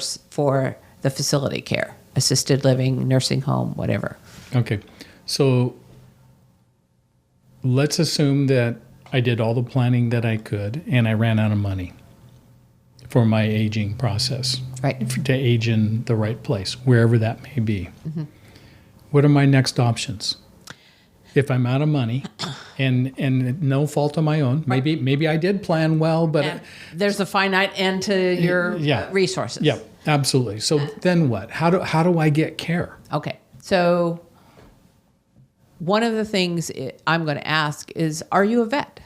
the facility care, assisted living, nursing home, whatever. Okay. So let's assume that I did all the planning that I could and I ran out of money. for my aging process. Right. To age in the right place, wherever that may be. What are my next options? If I'm out of money, and no fault of my own, maybe I did plan well, but And there's a finite end to your resources. Yeah, absolutely. So then what? How do I get care? Okay. So one of the things I'm going to ask is, are you a vet?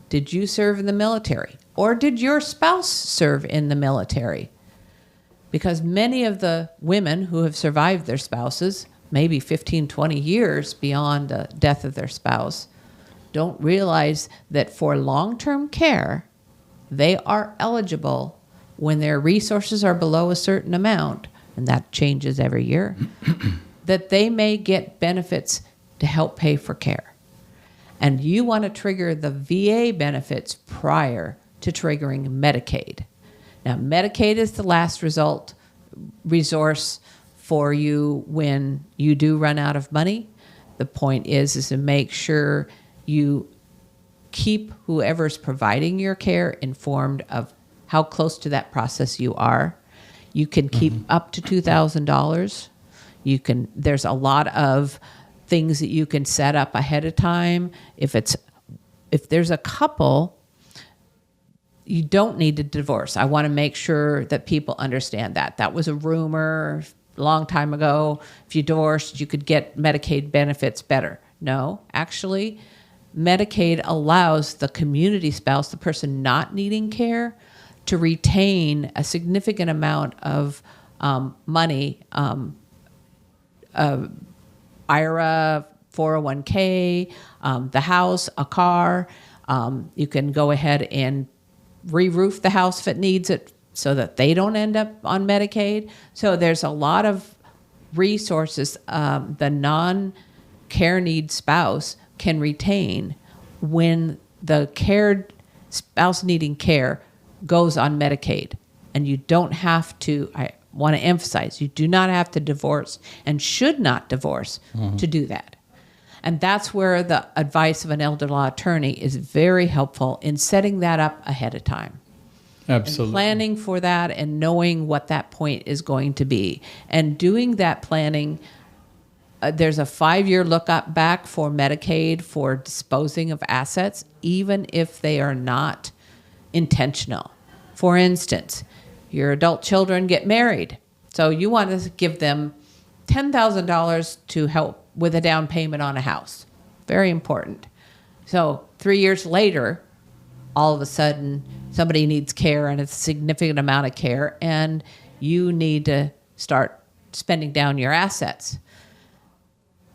Did you serve in the military? Or did your spouse serve in the military? Because many of the women who have survived their spouses, maybe 15, 20 years beyond the death of their spouse, don't realize that for long-term care, they are eligible when their resources are below a certain amount, and that changes every year, that they may get benefits to help pay for care. And you want to trigger the VA benefits prior to triggering Medicaid. Now, Medicaid is the last resource for you when you do run out of money. The point is to make sure you keep whoever's providing your care informed of how close to that process you are. You can keep up to $2,000. There's a lot of things that you can set up ahead of time. If there's a couple, you don't need to divorce. I want to make sure that people understand that. That was a rumor a long time ago. If you divorced, you could get Medicaid benefits better. No, actually, Medicaid allows the community spouse, the person not needing care, to retain a significant amount of money, IRA, 401k, the house, a car. You can go ahead and re-roof the house if it needs it so that they don't end up on Medicaid. So there's a lot of resources the non-care need spouse can retain when the cared spouse needing care goes on Medicaid. And you don't have to, I want to emphasize, you do not have to divorce and should not divorce to do that. And that's where the advice of an elder law attorney is very helpful in setting that up ahead of time. Absolutely. And planning for that and knowing what that point is going to be. And doing that planning, there's a 5-year look back for Medicaid for disposing of assets, even if they are not intentional. For instance, your adult children get married. So you want to give them $10,000 to help with a down payment on a house. Very important. So 3 years later, all of a sudden, somebody needs care and it's a significant amount of care, and you need to start spending down your assets.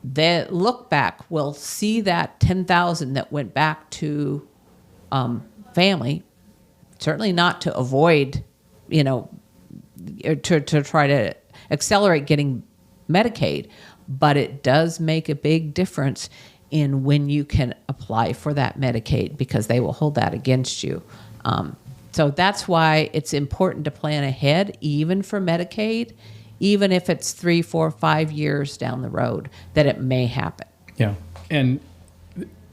The look back will see that $10,000 that went back to family, certainly not to avoid, to try to accelerate getting Medicaid, but it does make a big difference in when you can apply for that Medicaid, because they will hold that against you. So that's why it's important to plan ahead, even for Medicaid, even if it's 3, 4, 5 years down the road that it may happen. Yeah. And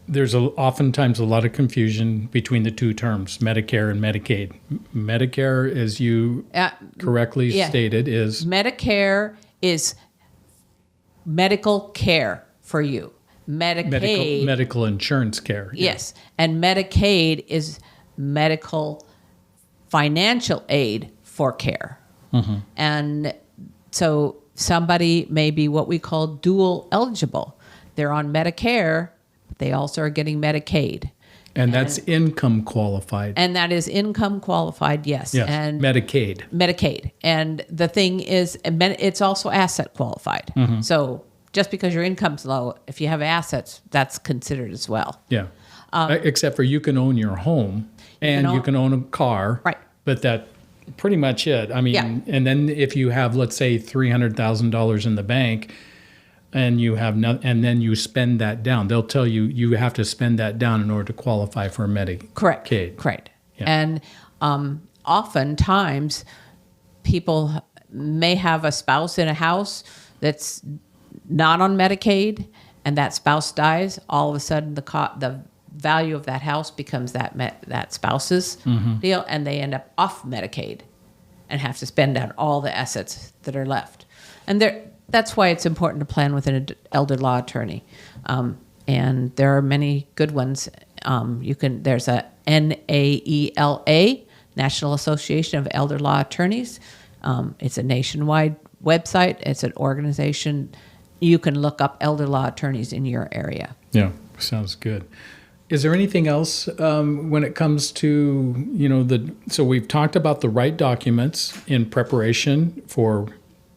there's oftentimes a lot of confusion between the two terms, Medicare and Medicaid. Medicare, as you correctly stated, is... Medicare is medical care for you. Medical insurance care. Yes. And Medicaid is medical financial aid for care. And so somebody may be what we call dual eligible. They're on Medicare, but they also are getting Medicaid. And that's income qualified. And that is income qualified, yes. Yes, And Medicaid. And the thing is, it's also asset qualified. So just because your income's low, if you have assets, that's considered as well. Yeah. Except for you can own your home and you can own a car. Right. But that's pretty much it. I mean, and then if you have, let's say, $300,000 in the bank, and you have and then you spend that down, they'll tell you you have to spend that down in order to qualify for Medicaid. Correct. Yeah. And oftentimes people may have a spouse in a house that's not on Medicaid, and that spouse dies. All of a sudden, the value of that house becomes that spouse's deal, and they end up off Medicaid and have to spend down all the assets that are left. And that's why it's important to plan with an elder law attorney. And there are many good ones. There's a NAELA, National Association of Elder Law Attorneys. It's a nationwide website. It's an organization. You can look up elder law attorneys in your area. Yeah, sounds good. Is there anything else when it comes to, so we've talked about the right documents in preparation for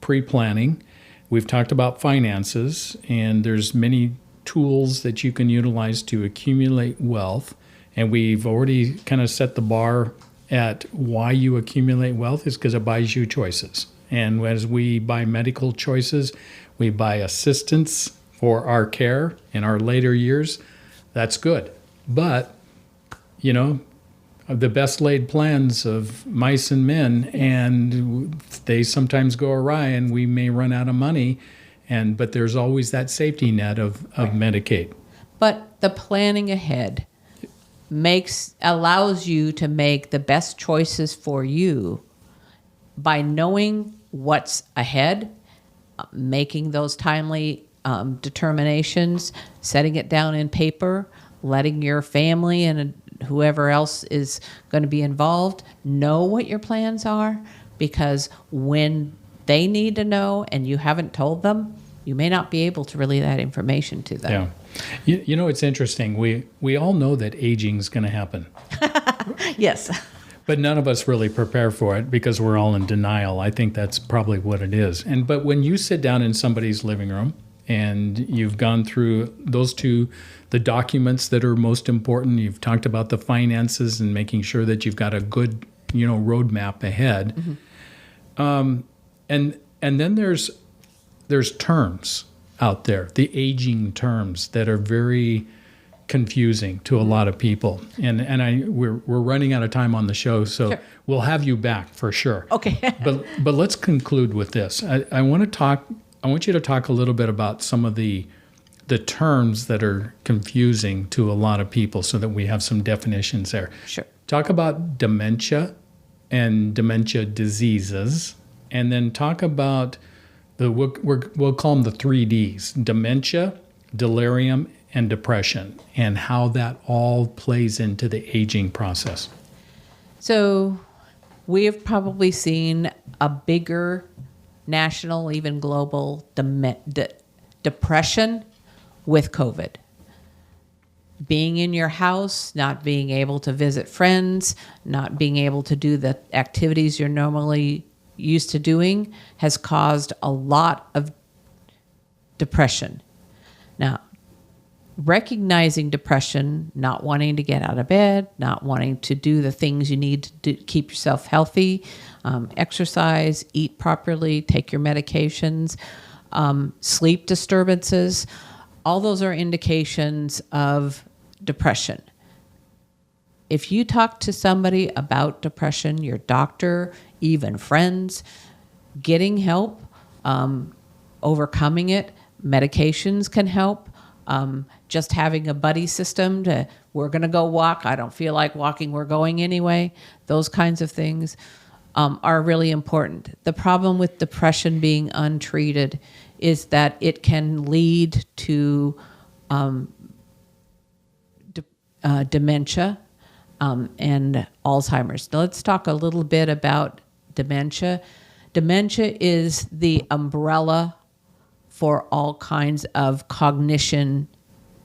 pre-planning. We've talked about finances, and there's many tools that you can utilize to accumulate wealth. And we've already kind of set the bar at why you accumulate wealth is because it buys you choices. And as we buy medical choices, we buy assistance for our care in our later years. That's good. But, the best laid plans of mice and men, and they sometimes go awry, and we may run out of money. But there's always that safety net of Medicaid. But the planning ahead allows you to make the best choices for you by knowing what's ahead, making those timely determinations, setting it down in paper, letting your family and whoever else is going to be involved know what your plans are, because when they need to know and you haven't told them, you may not be able to relay that information to them. Yeah. It's interesting. We all know that aging is going to happen. Yes. But none of us really prepare for it because we're all in denial. I think that's probably what it is. But when you sit down in somebody's living room and you've gone through the documents that are most important, you've talked about the finances and making sure that you've got a good, roadmap ahead. Mm-hmm. And then there's terms out there, the aging terms that are very confusing to a lot of people. And we're running out of time on the show, so sure. We'll have you back for sure. Okay. but let's conclude with this. I want you to talk a little bit about some of the terms that are confusing to a lot of people so that we have some definitions there. Sure. Talk about dementia and dementia diseases, and then talk about we'll call them the 3 Ds: dementia, delirium, and depression, and how that all plays into the aging process. So we have probably seen a bigger national, even global depression with COVID. Being in your house, not being able to visit friends, not being able to do the activities you're normally used to doing has caused a lot of depression. Now, recognizing depression, not wanting to get out of bed, not wanting to do the things you need to keep yourself healthy, exercise, eat properly, take your medications, sleep disturbances, all those are indications of depression. If you talk to somebody about depression, your doctor, even friends, getting help, overcoming it, medications can help. Just having a buddy system we're going to go walk. I don't feel like walking. We're going anyway. Those kinds of things are really important. The problem with depression being untreated is that it can lead to dementia and Alzheimer's. Now let's talk a little bit about dementia. Dementia is the umbrella for all kinds of cognition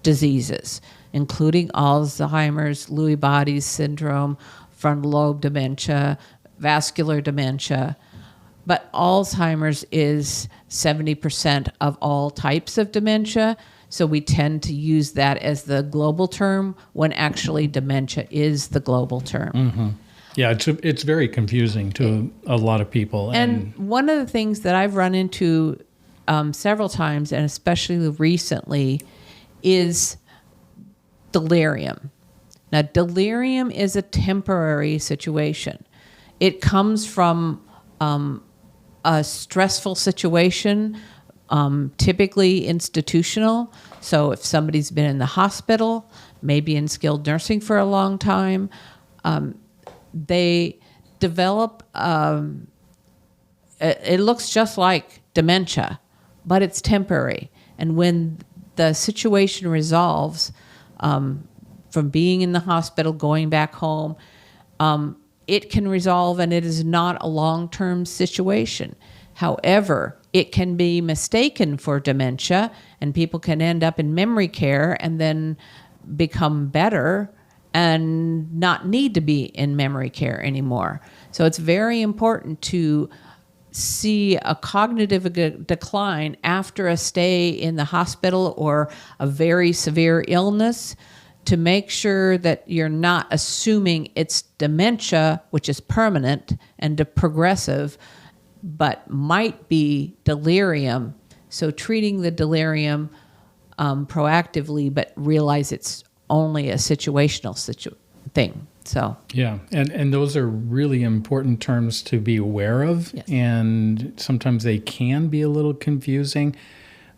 diseases, including Alzheimer's, Lewy bodies syndrome, frontal lobe dementia, vascular dementia. But Alzheimer's is 70% of all types of dementia, so we tend to use that as the global term when actually dementia is the global term. Mm-hmm. Yeah, it's very confusing to a lot of people. And one of the things that I've run into several times, and especially recently, is delirium. Now, delirium is a temporary situation. It comes from a stressful situation, typically institutional. So if somebody's been in the hospital, maybe in skilled nursing for a long time, they develop, it looks just like dementia, but it's temporary. And when the situation resolves from being in the hospital, going back home, it can resolve, and it is not a long-term situation. However, it can be mistaken for dementia, and people can end up in memory care and then become better and not need to be in memory care anymore. So it's very important to see a cognitive decline after a stay in the hospital or a very severe illness, to make sure that you're not assuming it's dementia, which is permanent and progressive, but might be delirium. So treating the delirium proactively, but realize it's only a situational thing. So yeah, and those are really important terms to be aware of, yes. And sometimes they can be a little confusing,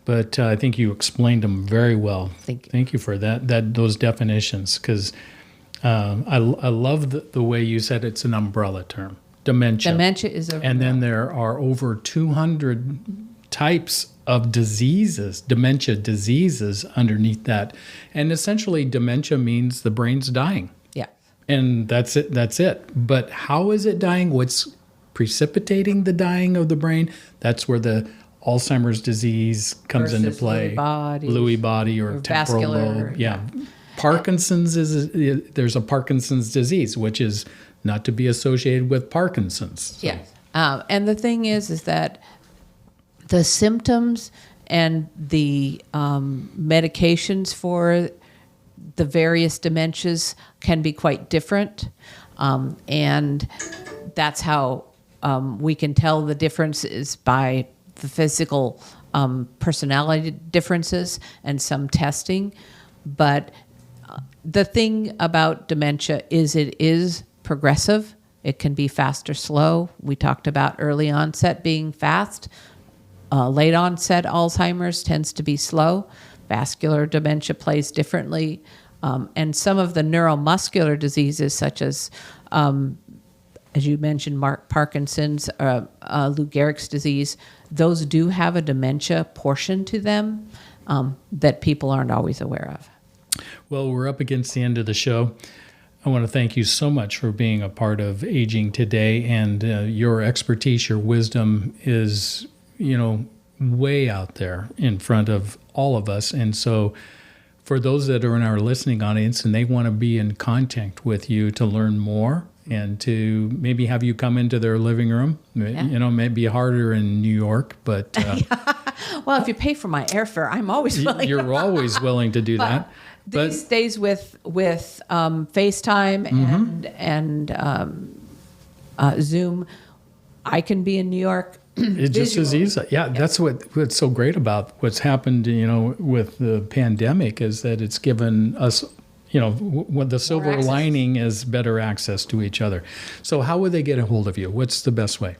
but I think you explained them very well. Thank you for that those definitions, because I love the way you said it's an umbrella term. Dementia. Dementia is a... And then there are over 200 types of diseases, dementia diseases underneath that. And essentially dementia means the brain's dying. Yeah. And that's it. But how is it dying? What's precipitating the dying of the brain? That's where the Alzheimer's disease comes into play. Lewy body or temporal lobe. Yeah. Parkinson's there's a Parkinson's disease, which is not to be associated with Parkinson's. So. Yes. And the thing is that the symptoms and the medications for the various dementias can be quite different. And that's how we can tell the difference is by the physical personality differences and some testing. But the thing about dementia is it is progressive. It can be fast or slow. We talked about early onset being fast. Late onset Alzheimer's tends to be slow. Vascular dementia plays differently. And some of the neuromuscular diseases, such as you mentioned, Parkinson's, Lou Gehrig's disease, those do have a dementia portion to them that people aren't always aware of. Well, we're up against the end of the show. I want to thank you so much for being a part of Aging Today, and your expertise, your wisdom is, way out there in front of all of us. And so for those that are in our listening audience and they want to be in contact with you to learn more and to maybe have you come into their living room, maybe harder in New York, but... Well, if you pay for my airfare, I'm always willing. You're always willing to do that. These days with FaceTime and Zoom, I can be in New York. It's just as easy. Yeah, that's what's so great about what's happened, with the pandemic is that it's given us, what the silver lining is better access to each other. So how would they get a hold of you? What's the best way?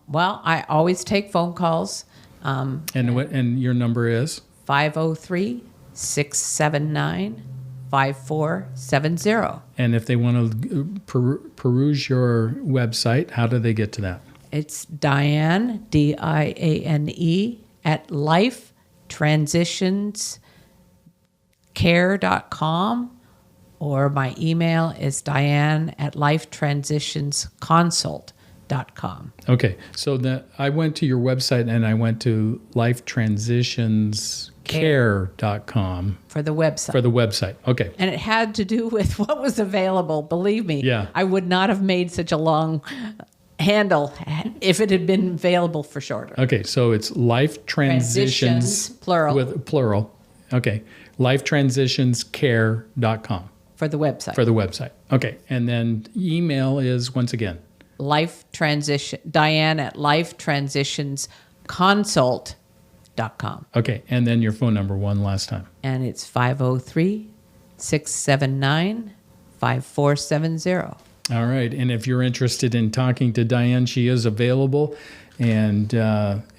Well, I always take phone calls. And your number is? 503-679-5470. And if they want to peruse your website, how do they get to that? It's Diane, Diane, at lifetransitionscare.com, or my email is diane@lifetransitionsconsult.com. Okay, so I went to your website and I went to lifetransitionscare.com. For the website. For the website, okay. And it had to do with what was available. Believe me, yeah. I would not have made such a long handle if it had been available for shorter. Okay, so it's Life Transitions, plural. With plural. Okay, lifetransitionscare.com. For the website. For the website. Okay, and then email is once again? Diane at lifetransitionsconsult.com. Okay, and then your phone number one last time. And it's 503-679-5470. All right, and if you're interested in talking to Diane, she is available. And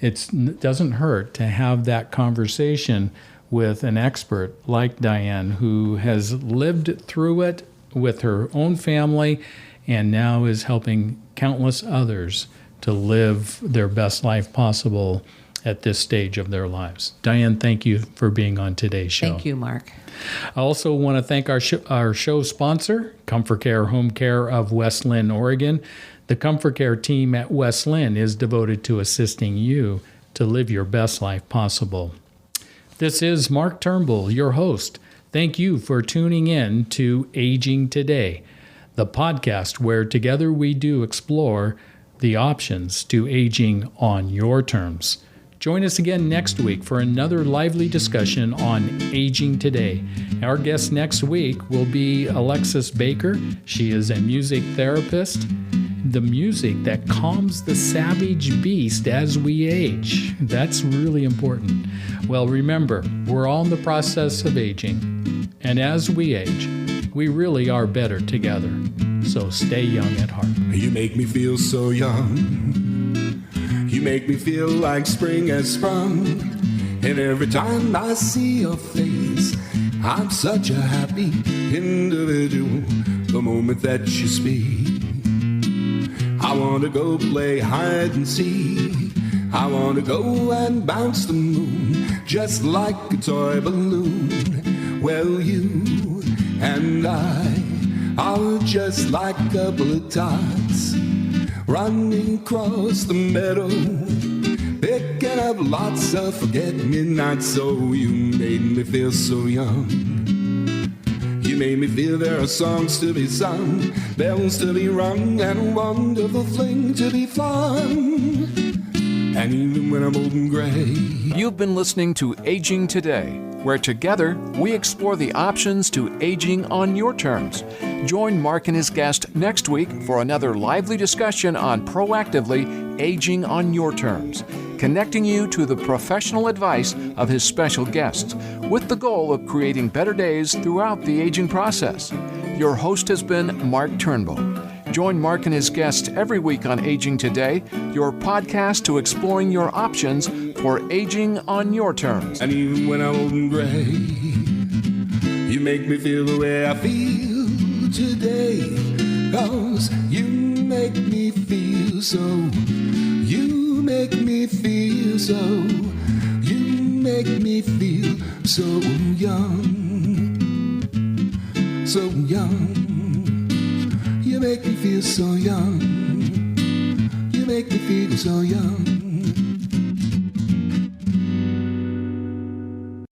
it doesn't hurt to have that conversation with an expert like Diane, who has lived through it with her own family and now is helping countless others to live their best life possible at this stage of their lives. Diane, thank you for being on today's show. Thank you, Mark. I also want to thank our show sponsor, Comfort Care Home Care of West Lynn, Oregon. The Comfort Care team at West Lynn is devoted to assisting you to live your best life possible. This is Mark Turnbull, your host. Thank you for tuning in to Aging Today, the podcast where together we do explore the options to aging on your terms. Join us again next week for another lively discussion on Aging Today. Our guest next week will be Alexis Baker. She is a music therapist. The music that calms the savage beast as we age. That's really important. Well, remember, we're all in the process of aging. And as we age, we really are better together. So stay young at heart. You make me feel so young. You make me feel like spring has sprung. And every time I see your face, I'm such a happy individual. The moment that you speak, I want to go play hide and seek. I want to go and bounce the moon just like a toy balloon. Well, you and I are just like a couple of tots running across the meadow, picking up lots of forget-me-nots. So you made me feel so young. You made me feel there are songs to be sung, bells to be rung, and a wonderful fling to be flung. And even when I'm old and gray. You've been listening to Aging Today, where together we explore the options to aging on your terms. Join Mark and his guest next week for another lively discussion on proactively aging on your terms, connecting you to the professional advice of his special guests, with the goal of creating better days throughout the aging process. Your host has been Mark Turnbull. Join Mark and his guests every week on Aging Today, your podcast to exploring your options for aging on your terms. And even when I'm old and gray, you make me feel the way I feel today. 'Cause you make me feel so. You make me feel so. You make me feel so young. So young. You make me feel so young. You make me feel so young.